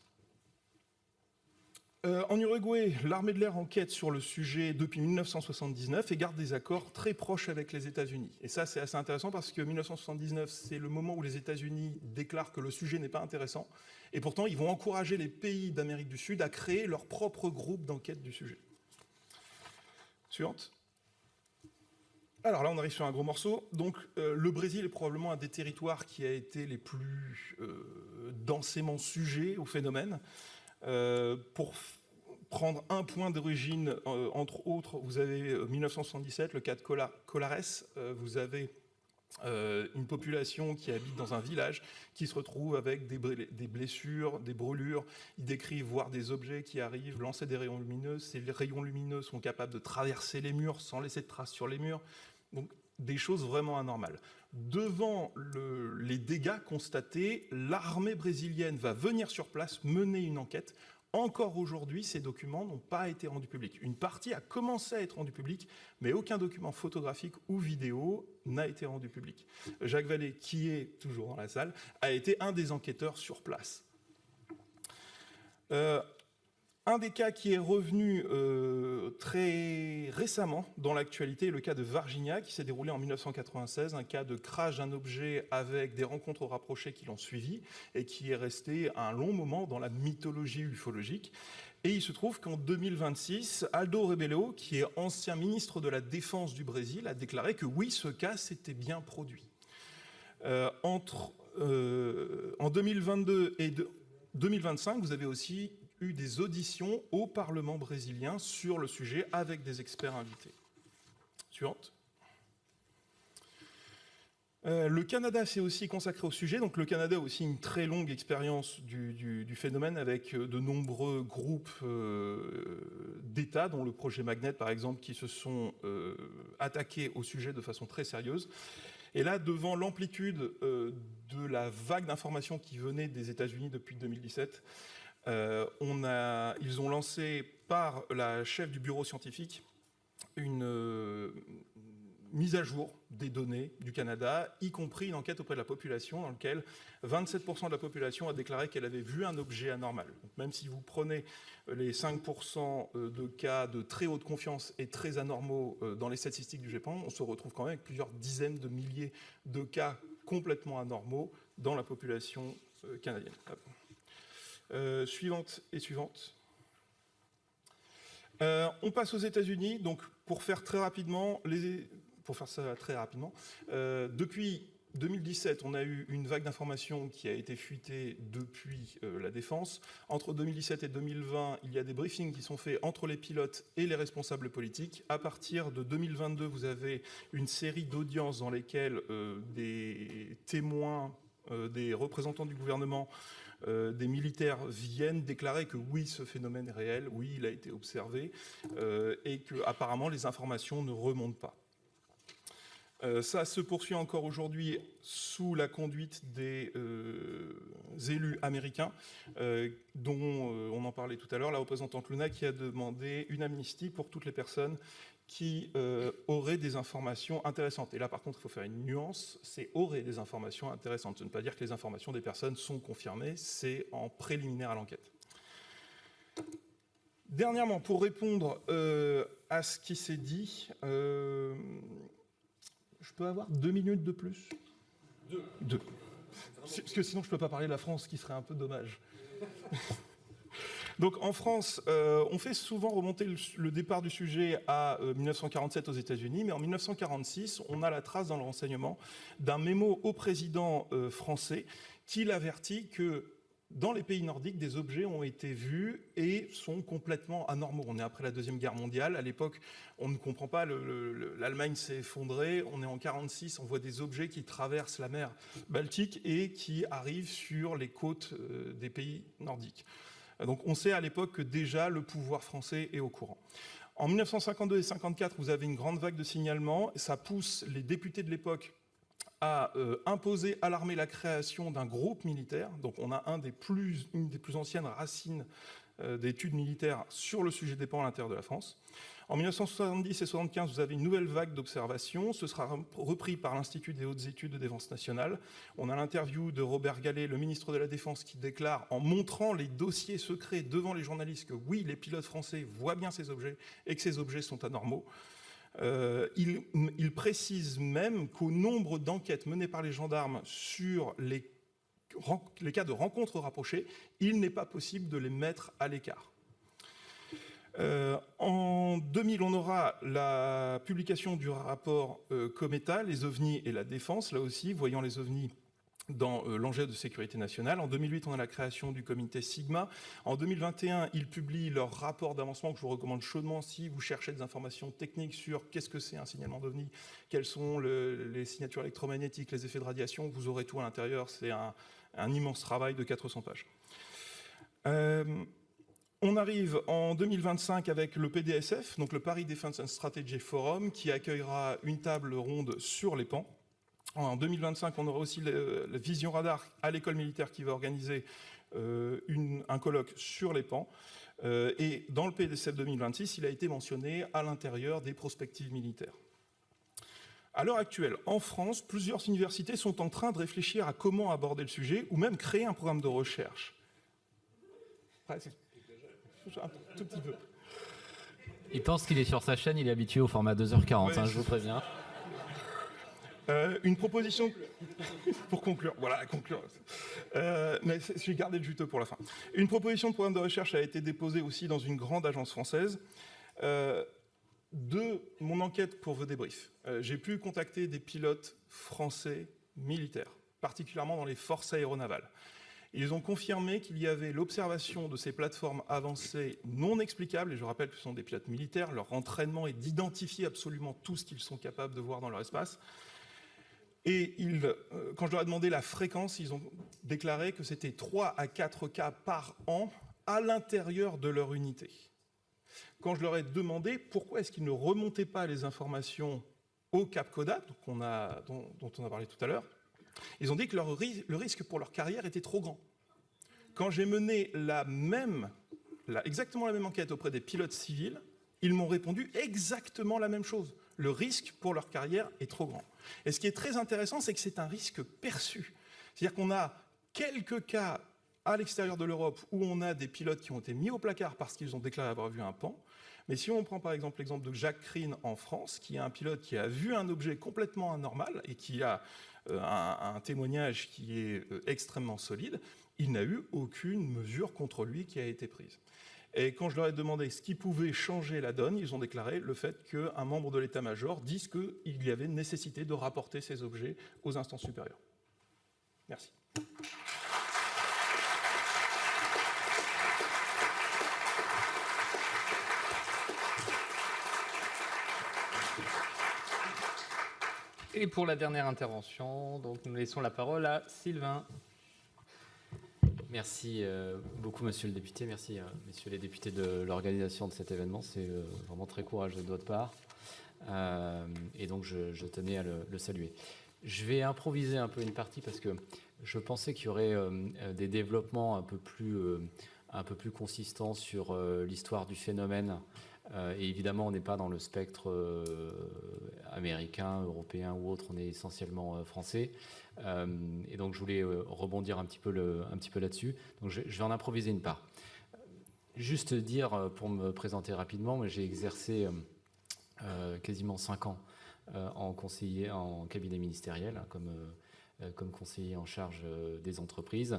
En Uruguay, l'armée de l'air enquête sur le sujet depuis 1979 et garde des accords très proches avec les États-Unis. Et ça, c'est assez intéressant parce que 1979, c'est le moment où les États-Unis déclarent que le sujet n'est pas intéressant. Et pourtant, ils vont encourager les pays d'Amérique du Sud à créer leur propre groupe d'enquête du sujet. Suivante. Alors là, on arrive sur un gros morceau. Donc, le Brésil est probablement un des territoires qui a été les plus densément sujets au phénomène. Pour prendre un point d'origine, entre autres, vous avez 1977, le cas de Colares. Vous avez une population qui habite dans un village qui se retrouve avec des blessures, des brûlures. Ils décrivent voir des objets qui arrivent, lancer des rayons lumineux. Ces rayons lumineux sont capables de traverser les murs sans laisser de traces sur les murs. Donc, des choses vraiment anormales. Devant les dégâts constatés, l'armée brésilienne va venir sur place mener une enquête. Encore aujourd'hui, ces documents n'ont pas été rendus publics. Une partie a commencé à être rendue publique, mais aucun document photographique ou vidéo n'a été rendu public. Jacques Vallée, qui est toujours dans la salle, a été un des enquêteurs sur place. Un des cas qui est revenu très récemment dans l'actualité est le cas de Varginha, qui s'est déroulé en 1996, un cas de crash d'un objet avec des rencontres rapprochées qui l'ont suivi et qui est resté un long moment dans la mythologie ufologique. Et il se trouve qu'en 2026, Aldo Rebelo, qui est ancien ministre de la Défense du Brésil, a déclaré que oui, ce cas s'était bien produit. En 2022 et 2025, vous avez aussi eu des auditions au Parlement brésilien sur le sujet avec des experts invités. Suivante. Le Canada s'est aussi consacré au sujet. Donc le Canada a aussi une très longue expérience du phénomène avec de nombreux groupes d'États, dont le projet Magnet par exemple, qui se sont attaqués au sujet de façon très sérieuse. Et là, devant l'amplitude de la vague d'informations qui venait des États-Unis depuis 2017, ils ont lancé par la chef du bureau scientifique une mise à jour des données du Canada, y compris une enquête auprès de la population dans laquelle 27% de la population a déclaré qu'elle avait vu un objet anormal. Donc, même si vous prenez les 5% de cas de très haute confiance et très anormaux dans les statistiques du GEPAN, on se retrouve quand même avec plusieurs dizaines de milliers de cas complètement anormaux dans la population canadienne. Suivante et suivante. On passe aux États-Unis. Donc, pour faire ça très rapidement, depuis 2017, on a eu une vague d'informations qui a été fuitée depuis la Défense. Entre 2017 et 2020, il y a des briefings qui sont faits entre les pilotes et les responsables politiques. À partir de 2022, vous avez une série d'audiences dans lesquelles des témoins, des représentants du gouvernement, des militaires viennent déclarer que oui, ce phénomène est réel, oui, il a été observé, et que apparemment les informations ne remontent pas. Ça se poursuit encore aujourd'hui sous la conduite des élus américains, dont on en parlait tout à l'heure, la représentante Luna qui a demandé une amnistie pour toutes les personnes qui auraient des informations intéressantes. Et là, par contre, il faut faire une nuance, c'est auraient des informations intéressantes. Ça ne veut pas dire que les informations des personnes sont confirmées, c'est en préliminaire à l'enquête. Dernièrement, pour répondre à ce qui s'est dit, je peux avoir 2 minutes de plus ? Deux. Parce que sinon, je ne peux pas parler de la France, ce qui serait un peu dommage. Donc, en France, on fait souvent remonter le départ du sujet à 1947 aux États-Unis, mais en 1946, on a la trace dans le renseignement d'un mémo au président français qui l'avertit que dans les pays nordiques, des objets ont été vus et sont complètement anormaux. On est après la Deuxième Guerre mondiale. À l'époque, on ne comprend pas. L'Allemagne s'est effondrée. On est en 1946. On voit des objets qui traversent la mer Baltique et qui arrivent sur les côtes des pays nordiques. Donc on sait à l'époque que déjà le pouvoir français est au courant. En 1952 et 1954, vous avez une grande vague de signalements. Ça pousse les députés de l'époque à imposer à l'armée la création d'un groupe militaire. Donc on a une des plus anciennes racines d'études militaires sur le sujet des pans à l'intérieur de la France. En 1970 et 1975, vous avez une nouvelle vague d'observations. Ce sera repris par l'Institut des hautes études de défense nationale. On a l'interview de Robert Gallet, le ministre de la Défense, qui déclare, en montrant les dossiers secrets devant les journalistes, que oui, les pilotes français voient bien ces objets et que ces objets sont anormaux. Il précise même qu'au nombre d'enquêtes menées par les gendarmes sur les cas de rencontres rapprochées, il n'est pas possible de les mettre à l'écart. En 2000, on aura la publication du rapport Cometa, les ovnis et la défense, là aussi, voyant les ovnis dans l'enjeu de sécurité nationale. En 2008, on a la création du comité Sigma. En 2021, ils publient leur rapport d'avancement que je vous recommande chaudement si vous cherchez des informations techniques sur qu'est-ce que c'est un signalement d'OVNI, quelles sont les signatures électromagnétiques, les effets de radiation. Vous aurez tout à l'intérieur. C'est un immense travail de 400 pages. On arrive en 2025 avec le PDSF, donc le Paris Defense and Strategy Forum, qui accueillera une table ronde sur les pans. En 2025, on aura aussi la Vision Radar à l'école militaire qui va organiser un colloque sur les pans. Et dans le PDSF 2026, il a été mentionné à l'intérieur des prospectives militaires. À l'heure actuelle, en France, plusieurs universités sont en train de réfléchir à comment aborder le sujet ou même créer un programme de recherche. Un tout petit peu. Il pense qu'il est sur sa chaîne, il est habitué au format 2h40, je vous préviens. Une proposition pour conclure. Voilà, conclure. Mais je vais garder le juteux pour la fin. Une proposition de programme de recherche a été déposée aussi dans une grande agence française. De mon enquête pour vos débriefs, j'ai pu contacter des pilotes français militaires, particulièrement dans les forces aéronavales. Ils ont confirmé qu'il y avait l'observation de ces plateformes avancées non explicables, et je rappelle que ce sont des pilotes militaires, leur entraînement est d'identifier absolument tout ce qu'ils sont capables de voir dans leur espace. Et quand je leur ai demandé la fréquence, ils ont déclaré que c'était 3 à 4 cas par an à l'intérieur de leur unité. Quand je leur ai demandé pourquoi est-ce qu'ils ne remontaient pas les informations au Cap Coda, dont on a parlé tout à l'heure, ils ont dit que le risque pour leur carrière était trop grand. Quand j'ai mené exactement la même enquête auprès des pilotes civils, ils m'ont répondu exactement la même chose. Le risque pour leur carrière est trop grand. Et ce qui est très intéressant, c'est que c'est un risque perçu. C'est-à-dire qu'on a quelques cas à l'extérieur de l'Europe où on a des pilotes qui ont été mis au placard parce qu'ils ont déclaré avoir vu un pan. Mais si on prend par exemple l'exemple de Jacques Crine en France, qui est un pilote qui a vu un objet complètement anormal et qui a un témoignage qui est extrêmement solide, il n'a eu aucune mesure contre lui qui a été prise. Et quand je leur ai demandé ce qui pouvait changer la donne, ils ont déclaré le fait qu'un membre de l'état-major dise qu'il y avait nécessité de rapporter ces objets aux instances supérieures. Merci. Et pour la dernière intervention, donc nous laissons la parole à Sylvain. Merci beaucoup, monsieur le député. Merci, messieurs les députés, de l'organisation de cet événement. C'est vraiment très courageux de votre part. Et donc, je tenais à le saluer. Je vais improviser un peu une partie parce que je pensais qu'il y aurait des développements un peu plus consistants sur l'histoire du phénomène. Et évidemment, on n'est pas dans le spectre américain, européen ou autre, on est essentiellement français. Et donc, je voulais rebondir un petit peu là-dessus. Donc, je vais en improviser une part. Juste dire, pour me présenter rapidement, j'ai exercé quasiment 5 ans en cabinet ministériel, comme conseiller en charge des entreprises.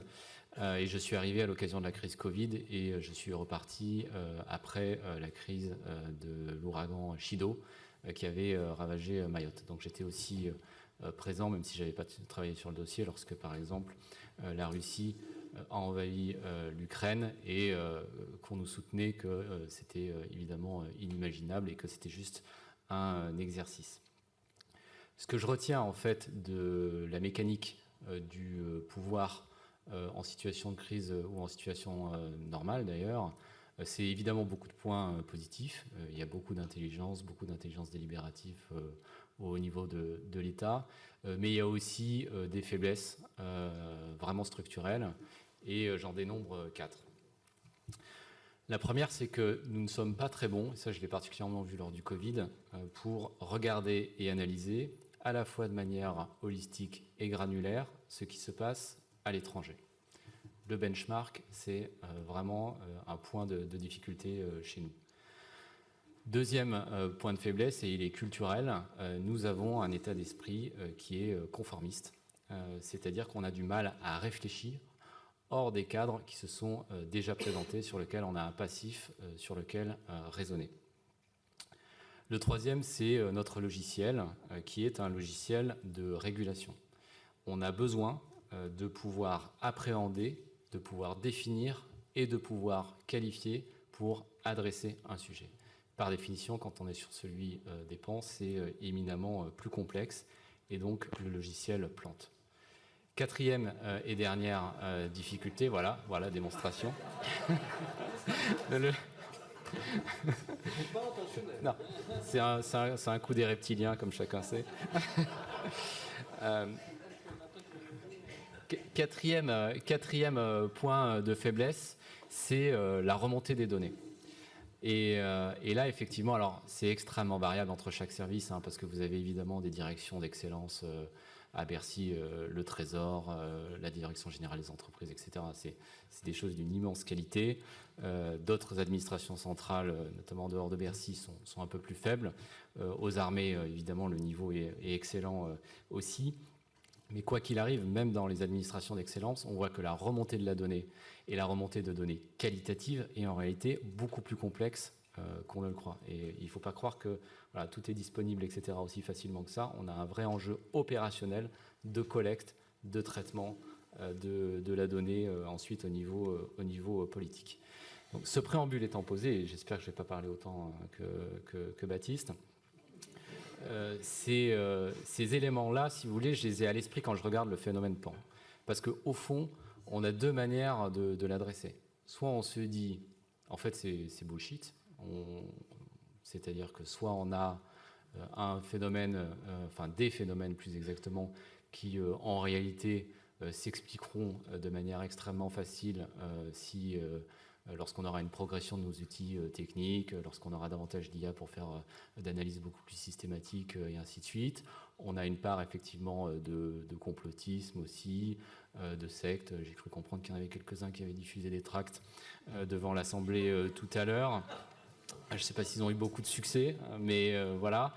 Et je suis arrivé à l'occasion de la crise Covid et je suis reparti après la crise de l'ouragan Chido qui avait ravagé Mayotte. Donc j'étais aussi présent, même si je n'avais pas travaillé sur le dossier, lorsque par exemple la Russie a envahi l'Ukraine et qu'on nous soutenait que c'était évidemment inimaginable et que c'était juste un exercice. Ce que je retiens en fait de la mécanique du pouvoir en situation de crise ou en situation normale d'ailleurs, c'est évidemment beaucoup de points positifs. Il y a beaucoup d'intelligence délibérative au niveau de l'État, mais il y a aussi des faiblesses vraiment structurelles et j'en dénombre 4. La première, c'est que nous ne sommes pas très bons, et ça je l'ai particulièrement vu lors du Covid, pour regarder et analyser à la fois de manière holistique et granulaire ce qui se passe à l'étranger. Le benchmark, c'est vraiment un point de difficulté chez nous. Deuxième point de faiblesse, et il est culturel, nous avons un état d'esprit qui est conformiste, c'est-à-dire qu'on a du mal à réfléchir hors des cadres qui se sont déjà présentés, sur lesquels on a un passif sur lequel raisonner. Le troisième, c'est notre logiciel, qui est un logiciel de régulation. On a besoin de pouvoir appréhender, de pouvoir définir et de pouvoir qualifier pour adresser un sujet. Par définition, quand on est sur celui des PAN, c'est éminemment plus complexe et donc le logiciel plante. Quatrième et dernière difficulté, voilà, démonstration. Non, c'est un coup des reptiliens, comme chacun sait. Quatrième point de faiblesse, c'est la remontée des données. Et là, effectivement, alors c'est extrêmement variable entre chaque service, parce que vous avez évidemment des directions d'excellence à Bercy, le Trésor, la Direction Générale des Entreprises, etc. C'est des choses d'une immense qualité. D'autres administrations centrales, notamment en dehors de Bercy, sont un peu plus faibles. Aux armées, évidemment, le niveau est excellent aussi. Mais quoi qu'il arrive, même dans les administrations d'excellence, on voit que la remontée de la donnée et la remontée de données qualitatives est en réalité beaucoup plus complexe qu'on ne le croit. Et il ne faut pas croire que voilà, tout est disponible, etc. aussi facilement que ça. On a un vrai enjeu opérationnel de collecte, de traitement de la donnée ensuite au niveau politique. Donc, ce préambule étant posé, et j'espère que je ne vais pas parler autant que Baptiste, ces éléments-là, si vous voulez, je les ai à l'esprit quand je regarde le phénomène PAN. Parce qu'au fond, on a deux manières de l'adresser. Soit on se dit, en fait, c'est bullshit. C'est-à-dire que soit on a un phénomène, enfin des phénomènes plus exactement, qui en réalité s'expliqueront de manière extrêmement facile si lorsqu'on aura une progression de nos outils techniques, lorsqu'on aura davantage d'IA pour faire d'analyse beaucoup plus systématique et ainsi de suite. On a une part effectivement de complotisme aussi, de sectes. J'ai cru comprendre qu'il y en avait quelques-uns qui avaient diffusé des tracts devant l'Assemblée tout à l'heure. Je ne sais pas s'ils ont eu beaucoup de succès, mais voilà.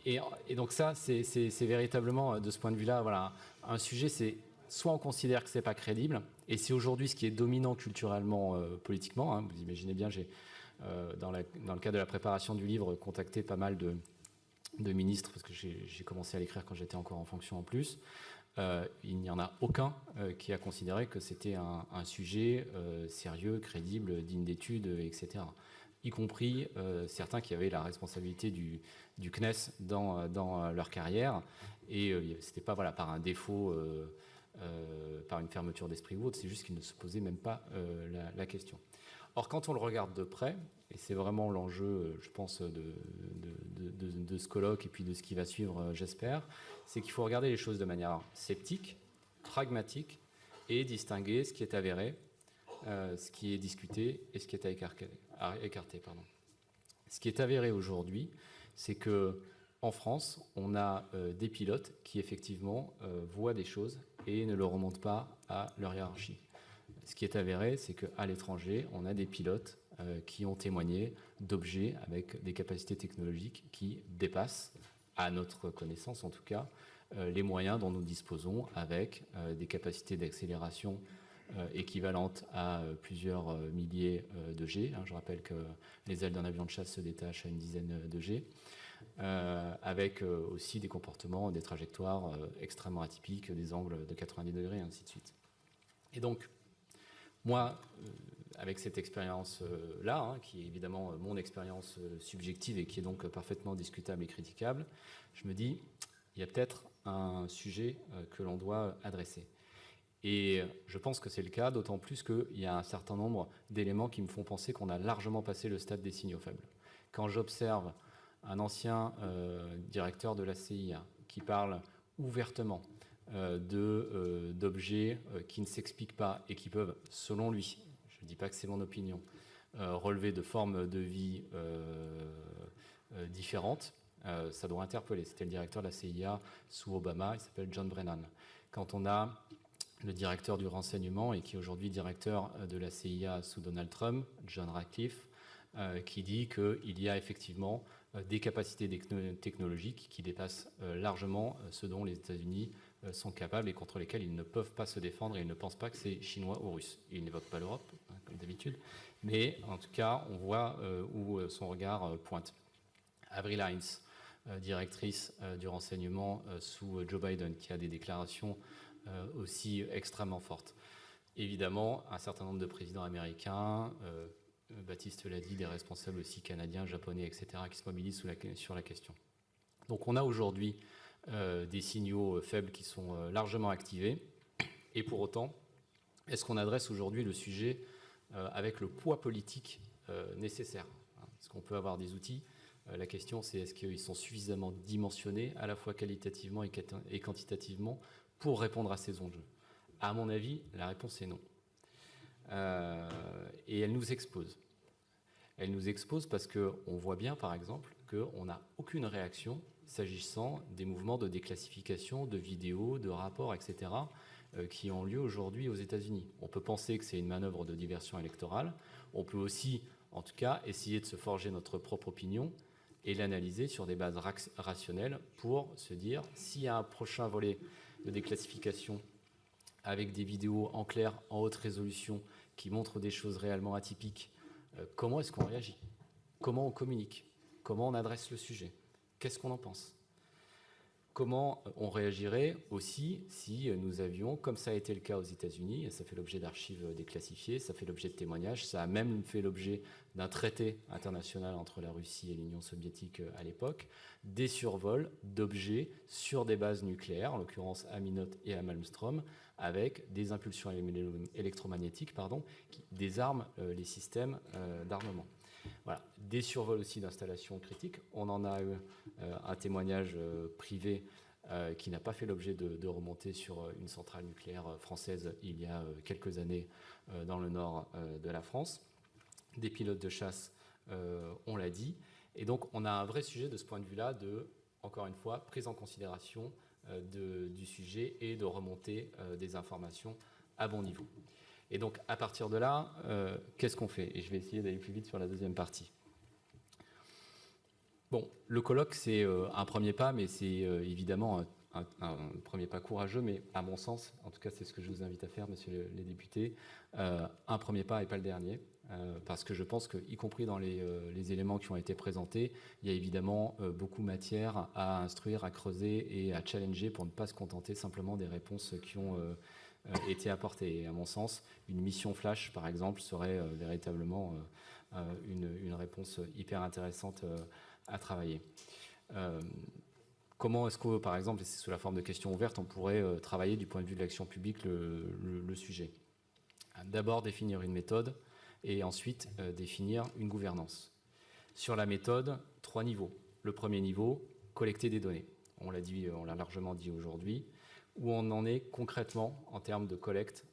Et donc ça, c'est véritablement, de ce point de vue-là, voilà, un sujet, c'est soit on considère que ce n'est pas crédible, et c'est aujourd'hui ce qui est dominant culturellement, politiquement. Vous imaginez bien, j'ai, dans le cadre de la préparation du livre, contacté pas mal de ministres, parce que j'ai commencé à l'écrire quand j'étais encore en fonction en plus. Il n'y en a aucun qui a considéré que c'était un sujet sérieux, crédible, digne d'étude, etc. Y compris certains qui avaient la responsabilité du CNES dans leur carrière. Et ce n'était pas par un défaut, par une fermeture d'esprit ou autre, c'est juste qu'ils ne se posaient même pas la question. Or, quand on le regarde de près, et c'est vraiment l'enjeu, je pense, de ce colloque et puis de ce qui va suivre, j'espère, c'est qu'il faut regarder les choses de manière sceptique, pragmatique, et distinguer ce qui est avéré, ce qui est discuté et ce qui est à écarter. Ce qui est avéré aujourd'hui, c'est qu'en France, on a des pilotes qui effectivement voient des choses et ne le remontent pas à leur hiérarchie. Ce qui est avéré, c'est qu'à l'étranger, on a des pilotes qui ont témoigné d'objets avec des capacités technologiques qui dépassent, à notre connaissance en tout cas, les moyens dont nous disposons avec des capacités d'accélération équivalentes à plusieurs milliers de G. Je rappelle que les ailes d'un avion de chasse se détachent à une dizaine de G, avec aussi des comportements, des trajectoires extrêmement atypiques, des angles de 90 degrés, et ainsi de suite. Et donc, moi, avec cette expérience-là, qui est évidemment mon expérience subjective et qui est donc parfaitement discutable et critiquable, je me dis, il y a peut-être un sujet que l'on doit adresser. Et je pense que c'est le cas, d'autant plus qu'il y a un certain nombre d'éléments qui me font penser qu'on a largement passé le stade des signaux faibles. Quand j'observe un ancien directeur de la CIA qui parle ouvertement d'objets qui ne s'expliquent pas et qui peuvent, selon lui, je ne dis pas que c'est mon opinion, relever de formes de vie différentes, ça doit interpeller. C'était le directeur de la CIA sous Obama, il s'appelle John Brennan. Quand on a le directeur du renseignement et qui est aujourd'hui directeur de la CIA sous Donald Trump, John Ratcliffe, qui dit qu'il y a effectivement des capacités technologiques qui dépassent largement ce dont les États-Unis sont capables et contre lesquels ils ne peuvent pas se défendre et ils ne pensent pas que c'est chinois ou russe. Il n'évoque pas l'Europe, comme d'habitude, mais en tout cas, on voit où son regard pointe. Avril Haines, directrice du renseignement sous Joe Biden, qui a des déclarations aussi extrêmement fortes. Évidemment, un certain nombre de présidents américains, Baptiste l'a dit, des responsables aussi canadiens, japonais, etc., qui se mobilisent sur la question. Donc on a aujourd'hui des signaux faibles qui sont largement activés, et pour autant, est-ce qu'on adresse aujourd'hui le sujet avec le poids politique nécessaire? Est-ce qu'on peut avoir des outils? La question, c'est est-ce qu'ils sont suffisamment dimensionnés, à la fois qualitativement et quantitativement, pour répondre à ces enjeux? À mon avis, la réponse est non. Et elle nous expose. Elle nous expose parce qu'on voit bien, par exemple, qu'on n'a aucune réaction s'agissant des mouvements de déclassification, de vidéos, de rapports, etc., qui ont lieu aujourd'hui aux États-Unis. On peut penser que c'est une manœuvre de diversion électorale. On peut aussi, en tout cas, essayer de se forger notre propre opinion et l'analyser sur des bases rationnelles pour se dire s'il y a un prochain volet de déclassification avec des vidéos en clair, en haute résolution, qui montrent des choses réellement atypiques, comment est-ce qu'on réagit? Comment on communique? Comment on adresse le sujet? Qu'est-ce qu'on en pense? Comment on réagirait aussi si nous avions, comme ça a été le cas aux États-Unis, et ça fait l'objet d'archives déclassifiées, ça fait l'objet de témoignages, ça a même fait l'objet d'un traité international entre la Russie et l'Union soviétique à l'époque, des survols d'objets sur des bases nucléaires, en l'occurrence à Minot et à Malmstrom, avec des impulsions électromagnétiques qui désarment les systèmes d'armement. Voilà. Des survols aussi d'installations critiques. On en a eu un témoignage privé qui n'a pas fait l'objet de remontées sur une centrale nucléaire française il y a quelques années dans le nord de la France. Des pilotes de chasse, on l'a dit. Et donc, on a un vrai sujet de ce point de vue-là de, encore une fois, prise en considération du sujet et de remontée des informations à bon niveau. Et donc, à partir de là, qu'est-ce qu'on fait? Et je vais essayer d'aller plus vite sur la deuxième partie. Bon, le colloque, c'est un premier pas, mais c'est évidemment un premier pas courageux, mais à mon sens, en tout cas, c'est ce que je vous invite à faire, messieurs les députés, un premier pas et pas le dernier, parce que je pense que, y compris dans les éléments qui ont été présentés, il y a évidemment beaucoup matière à instruire, à creuser et à challenger pour ne pas se contenter simplement des réponses qui ont été apportées. Et à mon sens, une mission flash, par exemple, serait véritablement une réponse hyper intéressante à travailler. Comment est-ce que, par exemple, et c'est sous la forme de questions ouvertes, on pourrait travailler du point de vue de l'action publique le sujet? D'abord, définir une méthode et ensuite définir une gouvernance. Sur la méthode, 3 niveaux. Le premier niveau, collecter des données. On l'a largement dit aujourd'hui, où on en est concrètement en termes de collecte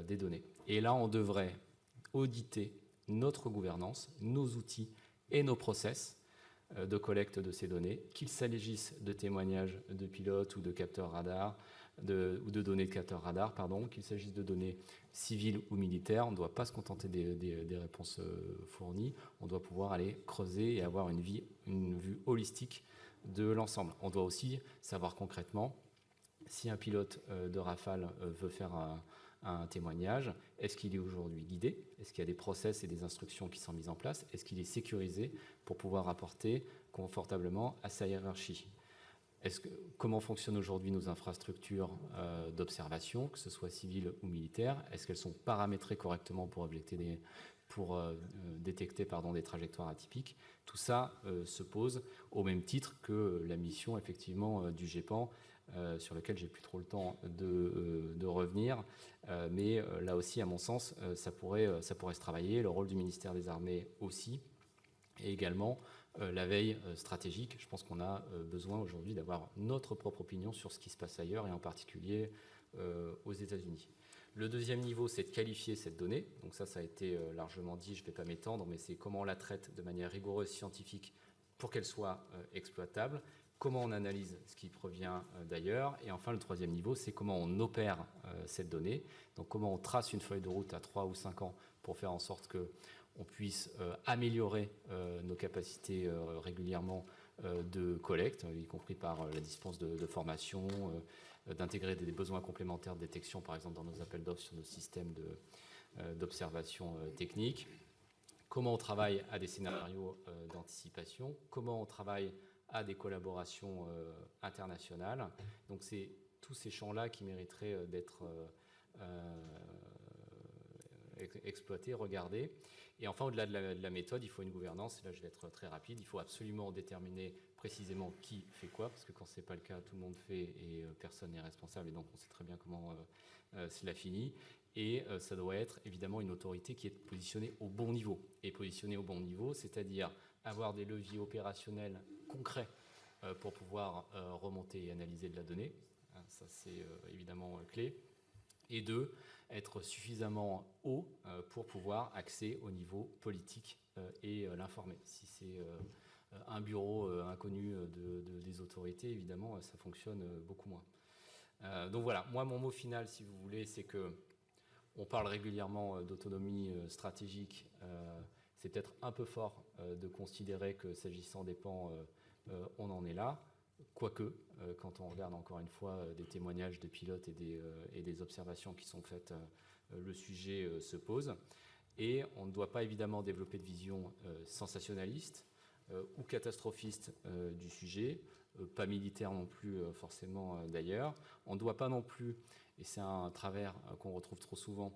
des données. Et là, on devrait auditer notre gouvernance, nos outils et nos process de collecte de ces données, qu'il s'agisse de témoignages de pilotes ou de capteurs radar, ou de données de capteurs radar, qu'il s'agisse de données civiles ou militaires. On ne doit pas se contenter des réponses fournies, on doit pouvoir aller creuser et avoir une vue holistique de l'ensemble. On doit aussi savoir concrètement si un pilote de Rafale veut faire un témoignage, est-ce qu'il est aujourd'hui guidé? Est-ce qu'il y a des process et des instructions qui sont mises en place? Est-ce qu'il est sécurisé pour pouvoir apporter confortablement à sa hiérarchie? Comment fonctionnent aujourd'hui nos infrastructures d'observation, que ce soit civiles ou militaires? Est-ce qu'elles sont paramétrées correctement pour détecter des trajectoires atypiques? Tout ça se pose au même titre que la mission effectivement du GEPAN, sur lequel j'ai plus trop le temps de revenir, mais là aussi, à mon sens, ça pourrait se travailler. Le rôle du ministère des Armées aussi, et également la veille stratégique. Je pense qu'on a besoin aujourd'hui d'avoir notre propre opinion sur ce qui se passe ailleurs, et en particulier aux États-Unis. Le deuxième niveau, c'est de qualifier cette donnée. Donc ça a été largement dit, je ne vais pas m'étendre, mais c'est comment on la traite de manière rigoureuse, scientifique, pour qu'elle soit exploitable. Comment on analyse ce qui provient d'ailleurs. Et enfin, le troisième niveau, c'est comment on opère cette donnée. Donc comment on trace une feuille de route à 3 ou 5 ans pour faire en sorte qu'on puisse améliorer nos capacités régulièrement de collecte, y compris par la dispense de formation, d'intégrer des besoins complémentaires de détection, par exemple dans nos appels d'offres sur nos systèmes d'observation technique. Comment on travaille à des scénarios d'anticipation, comment on travaille à des collaborations internationales. Donc c'est tous ces champs-là qui mériteraient d'être exploités, regardés. Et enfin, au-delà de la méthode, il faut une gouvernance. Et là, je vais être très rapide. Il faut absolument déterminer précisément qui fait quoi, parce que quand ce n'est pas le cas, tout le monde fait et personne n'est responsable. Et donc, on sait très bien comment cela finit. Et ça doit être évidemment une autorité qui est positionnée au bon niveau. Et positionnée au bon niveau, c'est-à-dire avoir des leviers opérationnels concrets pour pouvoir remonter et analyser de la donnée. Ça, c'est évidemment clé. Et deux, être suffisamment haut pour pouvoir accéder au niveau politique et l'informer. Si c'est un bureau inconnu des autorités, évidemment, ça fonctionne beaucoup moins. Donc voilà, moi, mon mot final, si vous voulez, c'est que on parle régulièrement d'autonomie stratégique. C'est peut-être un peu fort de considérer que, s'agissant des pans, on en est là. Quoique, quand on regarde encore une fois des témoignages de pilotes et des observations qui sont faites, le sujet se pose. Et on ne doit pas évidemment développer de vision sensationnaliste ou catastrophiste du sujet, pas militaire non plus forcément d'ailleurs. On ne doit pas non plus, et c'est un travers qu'on retrouve trop souvent,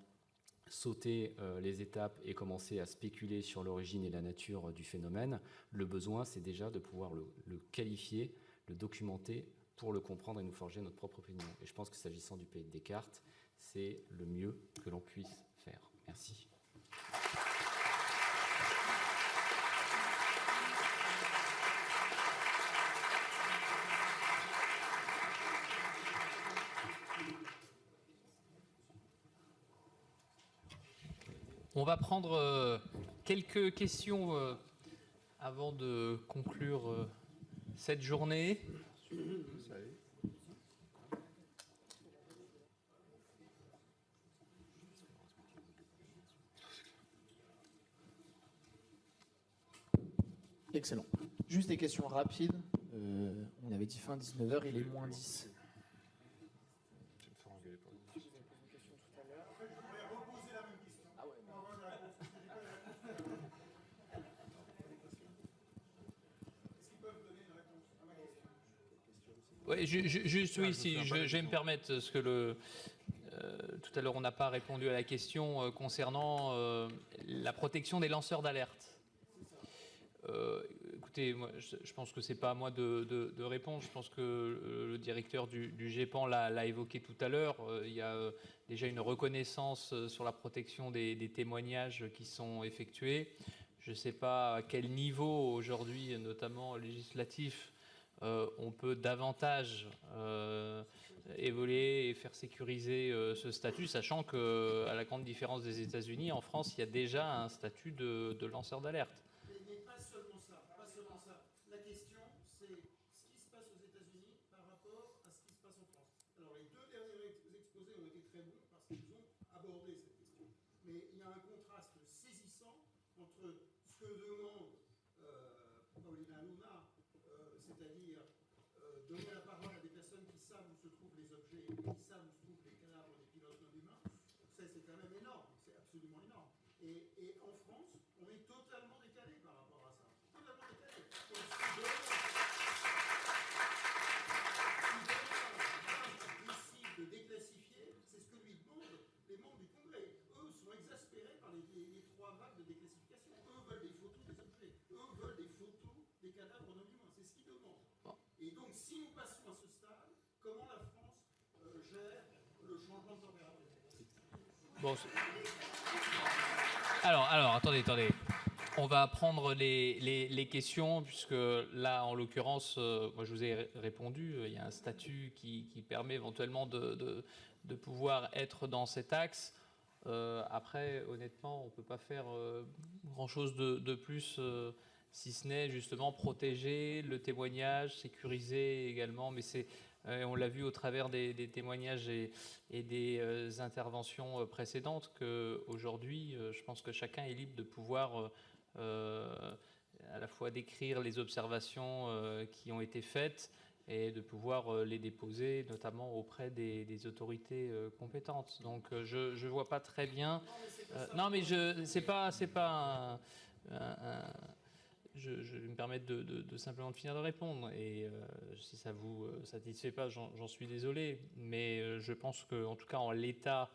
sauter les étapes et commencer à spéculer sur l'origine et la nature du phénomène. Le besoin, c'est déjà de pouvoir le qualifier, le documenter pour le comprendre et nous forger notre propre opinion. Et je pense que, s'agissant du pays de Descartes, c'est le mieux que l'on puisse faire. Merci. On va prendre quelques questions avant de conclure cette journée. Excellent. Juste des questions rapides. On avait dit fin 19h, il est moins 10. Oui, juste oui, si je vais me permettre, parce que tout à l'heure on n'a pas répondu à la question concernant la protection des lanceurs d'alerte. écoutez, moi, je pense que c'est pas à moi de répondre. Je pense que le directeur du GEPAN l'a évoqué tout à l'heure. Il y a déjà une reconnaissance sur la protection des témoignages qui sont effectués. Je ne sais pas à quel niveau aujourd'hui, notamment législatif, on peut davantage évoluer et faire sécuriser ce statut, sachant qu'à la grande différence des États-Unis, en France, il y a déjà un statut de lanceur d'alerte. Mais pas seulement ça, pas seulement ça. La question, c'est ce qui se passe aux États-Unis par rapport à ce qui se passe en France. Alors, les deux derniers exposés ont été très bons parce qu'ils ont abordé cette question. Mais il y a un contraste saisissant entre ce que demande Paulina Luna, c'est-à-dire donner la parole à des personnes qui savent où se trouvent les objets et qui savent où se trouvent les cadavres des pilotes non humains. Ça, c'est quand même énorme, c'est absolument énorme. Et en France, on est totalement décalé par rapport à ça. Totalement décalé. Donc, si demain, décide de déclassifier, c'est ce que lui demandent les membres du Congrès. Eux sont exaspérés par les 3 vagues de déclassification. Eux veulent des photos des objets. Eux veulent des photos des cadavres non humains. C'est ce qu'ils demandent. Et donc, si nous passons à ce stade, comment la France gère le changement de température? Bon, alors, attendez. On va prendre les questions, puisque là, en l'occurrence, moi je vous ai répondu, il y a un statut qui permet éventuellement de pouvoir être dans cet axe. Après, honnêtement, on ne peut pas faire grand-chose de plus, si ce n'est justement protéger le témoignage, sécuriser également, mais on l'a vu au travers des témoignages et des interventions précédentes qu'aujourd'hui, je pense que chacun est libre de pouvoir à la fois décrire les observations qui ont été faites et de pouvoir les déposer, notamment auprès des autorités compétentes. Donc je ne vois pas très bien. Non, mais c'est pas je vais me permettre de simplement de finir de répondre. Et si ça vous satisfait pas, j'en suis désolé. Mais je pense qu'en tout cas, en l'état,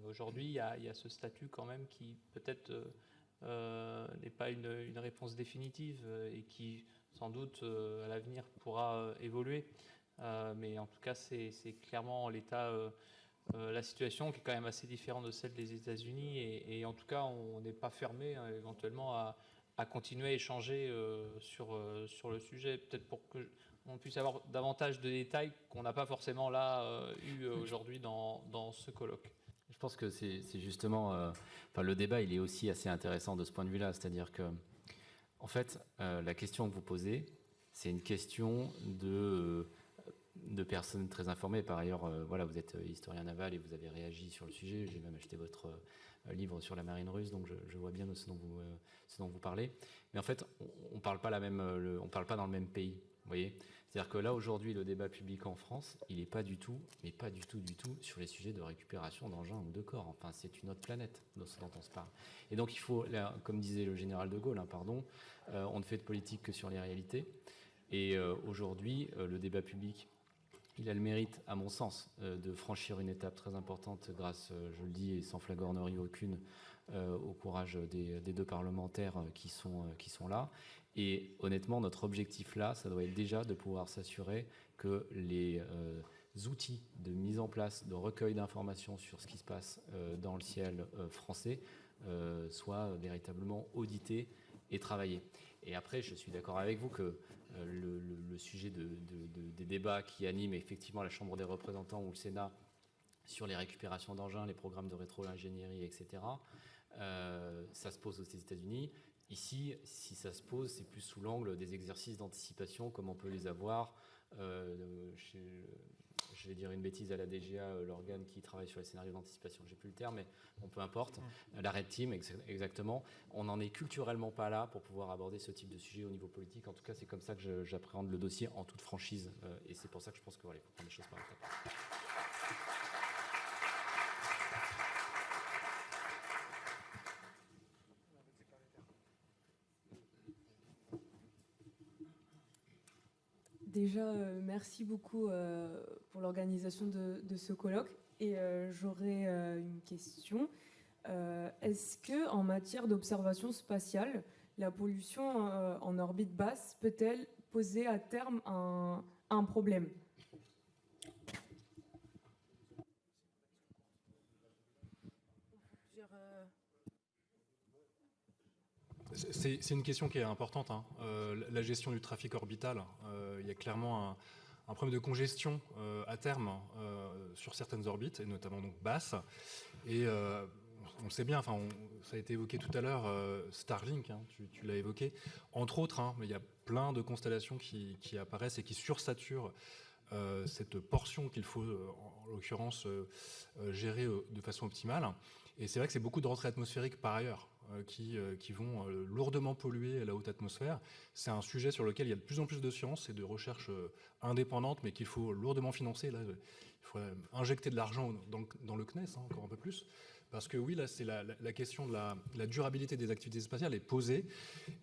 aujourd'hui, il y a ce statut quand même qui peut-être n'est pas une réponse définitive et qui, sans doute, à l'avenir, pourra évoluer. Mais en tout cas, c'est clairement en l'état... la situation qui est quand même assez différente de celle des États-Unis. Et en tout cas, on n'est pas fermé éventuellement à continuer à échanger sur le sujet, peut-être pour qu'on puisse avoir davantage de détails qu'on n'a pas forcément là eu aujourd'hui dans ce colloque. Je pense que c'est justement... le débat, il est aussi assez intéressant de ce point de vue-là. C'est-à-dire que, en fait, la question que vous posez, c'est une question de personnes très informées. Par ailleurs, voilà, vous êtes historien naval et vous avez réagi sur le sujet. J'ai même acheté votre livre sur la marine russe, donc je vois bien de ce dont vous parlez. Mais en fait, on ne parle pas dans le même pays. Vous voyez, c'est-à-dire que là, aujourd'hui, le débat public en France, il n'est pas du tout, mais pas du tout, sur les sujets de récupération d'engins ou de corps. Enfin, c'est une autre planète dont on se parle. Et donc, il faut, là, comme disait le général de Gaulle, on ne fait de politique que sur les réalités. Et aujourd'hui, le débat public, il a le mérite, à mon sens, de franchir une étape très importante grâce, je le dis, et sans flagornerie aucune, au courage des 2 parlementaires qui sont là. Et honnêtement, notre objectif là, ça doit être déjà de pouvoir s'assurer que les outils de mise en place, de recueil d'informations sur ce qui se passe dans le ciel français soient véritablement audités et travaillés. Et après, je suis d'accord avec vous que le sujet des débats qui animent effectivement la Chambre des représentants ou le Sénat sur les récupérations d'engins, les programmes de rétro-ingénierie, etc., ça se pose aux États-Unis. Ici, si ça se pose, c'est plus sous l'angle des exercices d'anticipation, comme on peut les avoir je vais dire une bêtise, à la DGA, l'organe qui travaille sur les scénarios d'anticipation, j'ai plus le terme, mais bon, peu importe, la Red Team, exactement. On n'en est culturellement pas là pour pouvoir aborder ce type de sujet au niveau politique. En tout cas, c'est comme ça que j'appréhende le dossier en toute franchise, et c'est pour ça que je pense que voilà, il faut prendre les choses par étapes. Déjà, merci beaucoup pour l'organisation de ce colloque. Et j'aurais une question. Est-ce que, en matière d'observation spatiale, la pollution en orbite basse peut-elle poser à terme un problème? C'est une question qui est importante, hein. La gestion du trafic orbital, il y a clairement un problème de congestion à terme sur certaines orbites, et notamment donc basses. Et on le sait bien, enfin, ça a été évoqué tout à l'heure, Starlink, hein, tu l'as évoqué, entre autres, hein, mais il y a plein de constellations qui apparaissent et qui sursaturent cette portion qu'il faut, en l'occurrence, gérer de façon optimale. Et c'est vrai que c'est beaucoup de rentrées atmosphériques par ailleurs qui vont lourdement polluer la haute atmosphère. C'est un sujet sur lequel il y a de plus en plus de science et de recherche indépendante, mais qu'il faut lourdement financer. Là, il faut injecter de l'argent dans le CNES, hein, encore un peu plus. Parce que oui, là, c'est la question de la durabilité des activités spatiales est posée,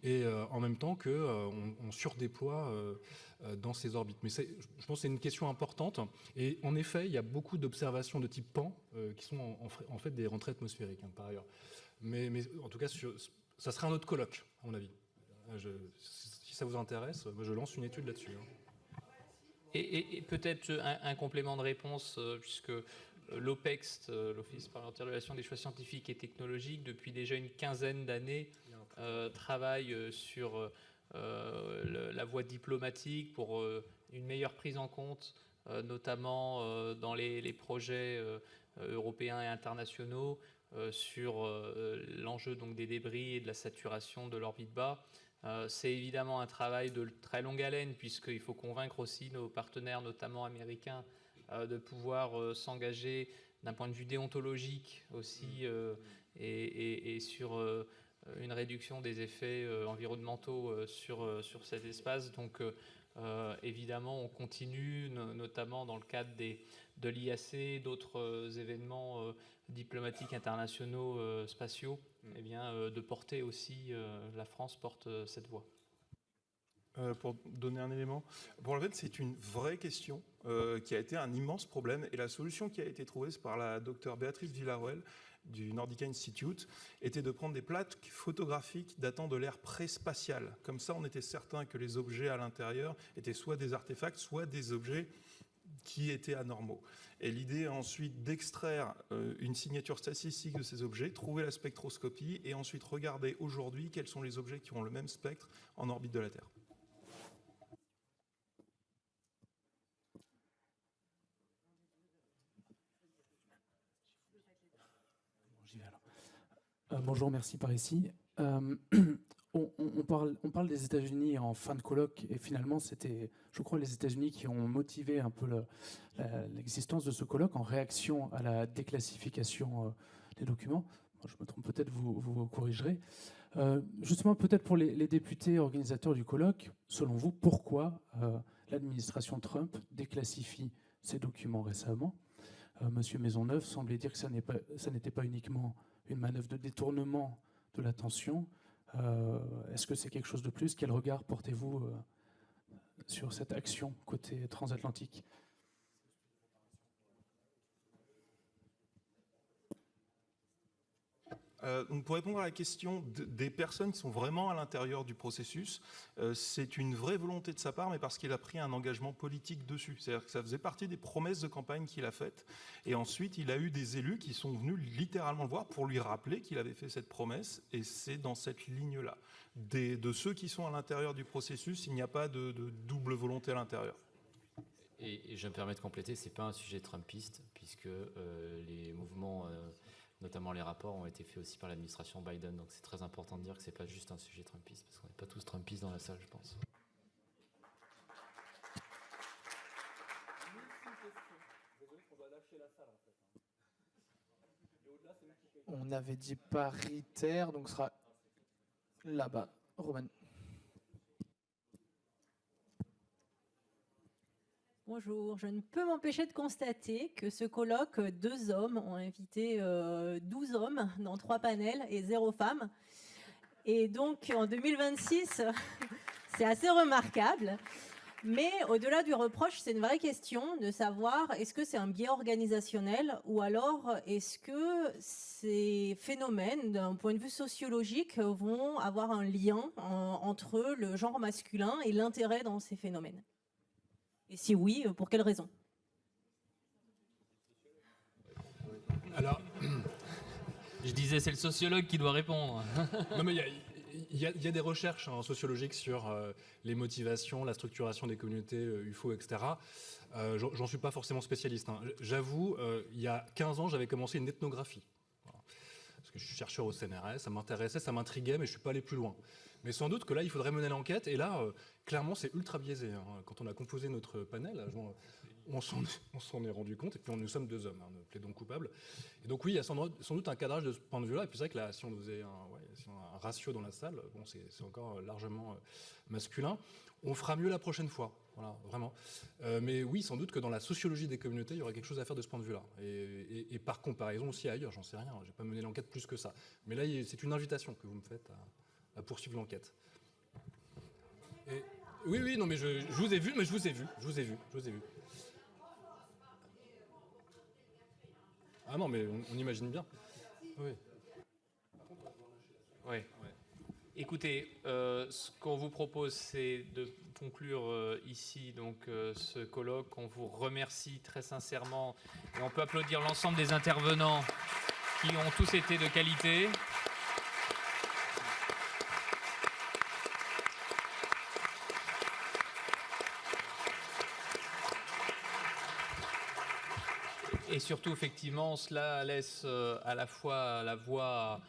et en même temps qu'on surdéploie dans ces orbites. Mais je pense que c'est une question importante. Et en effet, il y a beaucoup d'observations de type PAN qui sont en fait des rentrées atmosphériques, hein, par ailleurs. Mais en tout cas, ça serait un autre colloque, à mon avis. Si ça vous intéresse, moi, je lance une étude là-dessus. Hein. Et peut-être un complément de réponse, puisque l'OPEX, l'Office parlementaire de l'évaluation des choix scientifiques et technologiques, depuis déjà une quinzaine d'années, travaille sur la voie diplomatique pour une meilleure prise en compte, notamment dans les projets européens et internationaux, sur l'enjeu donc des débris et de la saturation de l'orbite bas. C'est évidemment un travail de très longue haleine, puisqu'il faut convaincre aussi nos partenaires, notamment américains, de pouvoir s'engager d'un point de vue déontologique aussi, et sur une réduction des effets environnementaux sur cet espace. Donc évidemment, on continue, notamment dans le cadre de l'IAC, d'autres événements diplomatiques internationaux spatiaux, eh bien, de porter aussi, la France porte cette voie. Pour donner un élément, pour en fait, c'est une vraie question qui a été un immense problème, et la solution qui a été trouvée par la docteure Béatrice Villaruel du Nordica Institute était de prendre des plaques photographiques datant de l'ère pré-spatiale. Comme ça, on était certain que les objets à l'intérieur étaient soit des artefacts, soit des objets qui étaient anormaux. Et l'idée est ensuite d'extraire une signature statistique de ces objets, trouver la spectroscopie, et ensuite regarder aujourd'hui quels sont les objets qui ont le même spectre en orbite de la Terre. Bonjour, merci par ici. On parle des États-Unis en fin de colloque, et finalement, c'était, je crois, les États-Unis qui ont motivé un peu l'existence de ce colloque en réaction à la déclassification des documents. Je me trompe peut-être, vous corrigerez. Justement, peut-être pour les députés organisateurs du colloque, selon vous, pourquoi l'administration Trump déclassifie ces documents récemment? Monsieur Maisonneuve semblait dire que ça n'était pas uniquement une manœuvre de détournement de l'attention. Est-ce que c'est quelque chose de plus? Quel regard portez-vous sur cette action côté transatlantique? Donc pour répondre à la question des personnes qui sont vraiment à l'intérieur du processus, c'est une vraie volonté de sa part, mais parce qu'il a pris un engagement politique dessus. C'est-à-dire que ça faisait partie des promesses de campagne qu'il a faites. Et ensuite, il a eu des élus qui sont venus littéralement le voir pour lui rappeler qu'il avait fait cette promesse. Et c'est dans cette ligne-là. De ceux qui sont à l'intérieur du processus, il n'y a pas de double volonté à l'intérieur. Et je me permets de compléter, ce n'est pas un sujet trumpiste, puisque les mouvements... notamment les rapports ont été faits aussi par l'administration Biden. Donc c'est très important de dire que ce n'est pas juste un sujet trumpiste, parce qu'on n'est pas tous trumpistes dans la salle, je pense. On avait dit paritaire, donc ce sera là-bas. Roman. Bonjour, je ne peux m'empêcher de constater que ce colloque, 2 hommes ont invité 12 hommes dans 3 panels et 0 femmes. Et donc en 2026, c'est assez remarquable. Mais au-delà du reproche, c'est une vraie question de savoir est-ce que c'est un biais organisationnel ou alors est-ce que ces phénomènes, d'un point de vue sociologique, vont avoir un lien entre le genre masculin et l'intérêt dans ces phénomènes? Et si oui, pour quelles raisons? Alors, Je disais, c'est le sociologue qui doit répondre. non, mais il y a des recherches sociologiques sur les motivations, la structuration des communautés UFO, etc. J'en suis pas forcément spécialiste. J'avoue, il y a 15 ans, j'avais commencé une ethnographie. Voilà. Parce que je suis chercheur au CNRS, ça m'intéressait, ça m'intriguait, mais je suis pas allé plus loin. Mais sans doute que là, il faudrait mener l'enquête. Et là, clairement, c'est ultra biaisé. Quand on a composé notre panel, on s'en est rendu compte. Et puis, nous sommes 2 hommes, nous plaidons coupables. Et donc, oui, il y a sans doute un cadrage de ce point de vue-là. Et puis, c'est vrai que là, si on faisait un ratio dans la salle, bon, c'est encore largement masculin. On fera mieux la prochaine fois. Voilà, vraiment. Mais oui, sans doute que dans la sociologie des communautés, il y aurait quelque chose à faire de ce point de vue-là. Et par comparaison aussi ailleurs, j'en sais rien. Je n'ai pas mené l'enquête plus que ça. Mais là, c'est une invitation que vous me faites à poursuivre l'enquête. Oui, non, mais je vous ai vu, je vous ai vu. Ah non, mais on imagine bien. Oui. Oui. Écoutez, ce qu'on vous propose, c'est de conclure ici donc, ce colloque. On vous remercie très sincèrement et on peut applaudir l'ensemble des intervenants qui ont tous été de qualité. Et surtout, effectivement, cela laisse à la fois la voie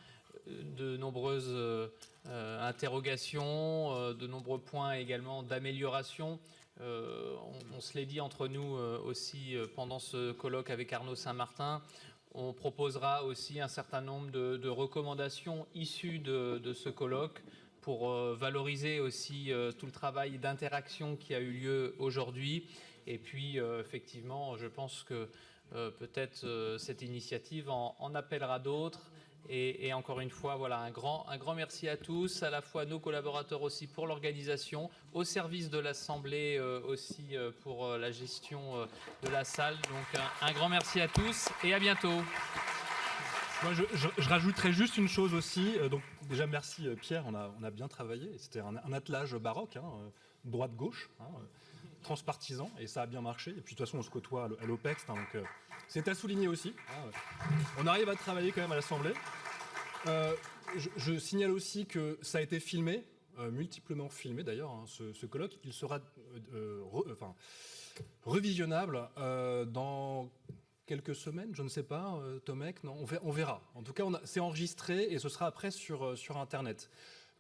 de nombreuses interrogations, de nombreux points également d'amélioration. On se l'est dit entre nous aussi pendant ce colloque avec Arnaud Saint-Martin. On proposera aussi un certain nombre de recommandations issues de ce colloque pour valoriser aussi tout le travail d'interaction qui a eu lieu aujourd'hui. Et puis, effectivement, je pense que peut-être cette initiative en appellera d'autres. Et encore une fois, voilà, un grand merci à tous, à la fois nos collaborateurs aussi pour l'organisation, au service de l'Assemblée aussi pour la gestion de la salle. Donc un grand merci à tous et à bientôt. Moi, je rajouterais juste une chose aussi. Donc déjà, merci Pierre, on a bien travaillé. C'était un attelage baroque, droite-gauche, transpartisan, et ça a bien marché. Et puis de toute façon, on se côtoie à l'OPEX, donc c'est à souligner aussi. On arrive à travailler quand même à l'Assemblée. Je signale aussi que ça a été filmé, multiplement filmé d'ailleurs, ce colloque. Il sera revisionnable dans quelques semaines, je ne sais pas, Tomek, non, on verra. En tout cas, c'est enregistré et ce sera après sur Internet.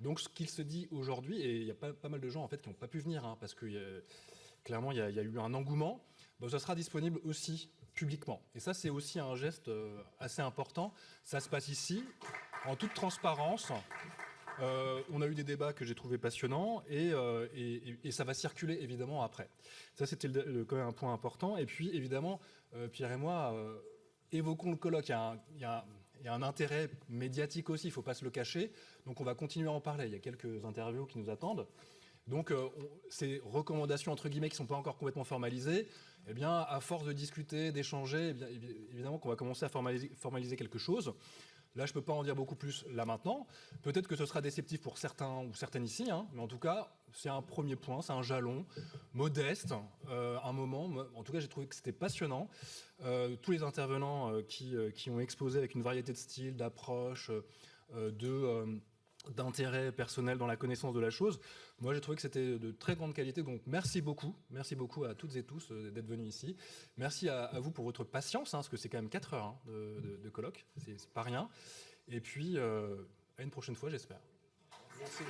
Donc ce qu'il se dit aujourd'hui, et il y a pas mal de gens en fait qui n'ont pas pu venir, parce que clairement il y a eu un engouement, ça sera disponible aussi publiquement. Et ça, c'est aussi un geste assez important. Ça se passe ici, en toute transparence. On a eu des débats que j'ai trouvés passionnants et ça va circuler évidemment après. Ça, c'était quand même un point important. Et puis, évidemment, Pierre et moi, évoquons le colloque. Il y a un intérêt médiatique aussi, il ne faut pas se le cacher. Donc, on va continuer à en parler. Il y a quelques interviews qui nous attendent. Donc, ces recommandations, entre guillemets, qui ne sont pas encore complètement formalisées, eh bien, à force de discuter, d'échanger, évidemment qu'on va commencer à formaliser quelque chose. Là, je ne peux pas en dire beaucoup plus là maintenant. Peut-être que ce sera déceptif pour certains ou certaines ici, mais en tout cas, c'est un premier point, c'est un jalon modeste, un moment. En tout cas, j'ai trouvé que c'était passionnant. Tous les intervenants qui ont exposé avec une variété de styles, d'approches, d'intérêt personnel dans la connaissance de la chose. Moi, j'ai trouvé que c'était de très grande qualité. Donc, merci beaucoup à toutes et tous d'être venus ici. Merci à vous pour votre patience, parce que c'est quand même 4 heures de colloque. C'est pas rien. Et puis, à une prochaine fois, j'espère. Merci.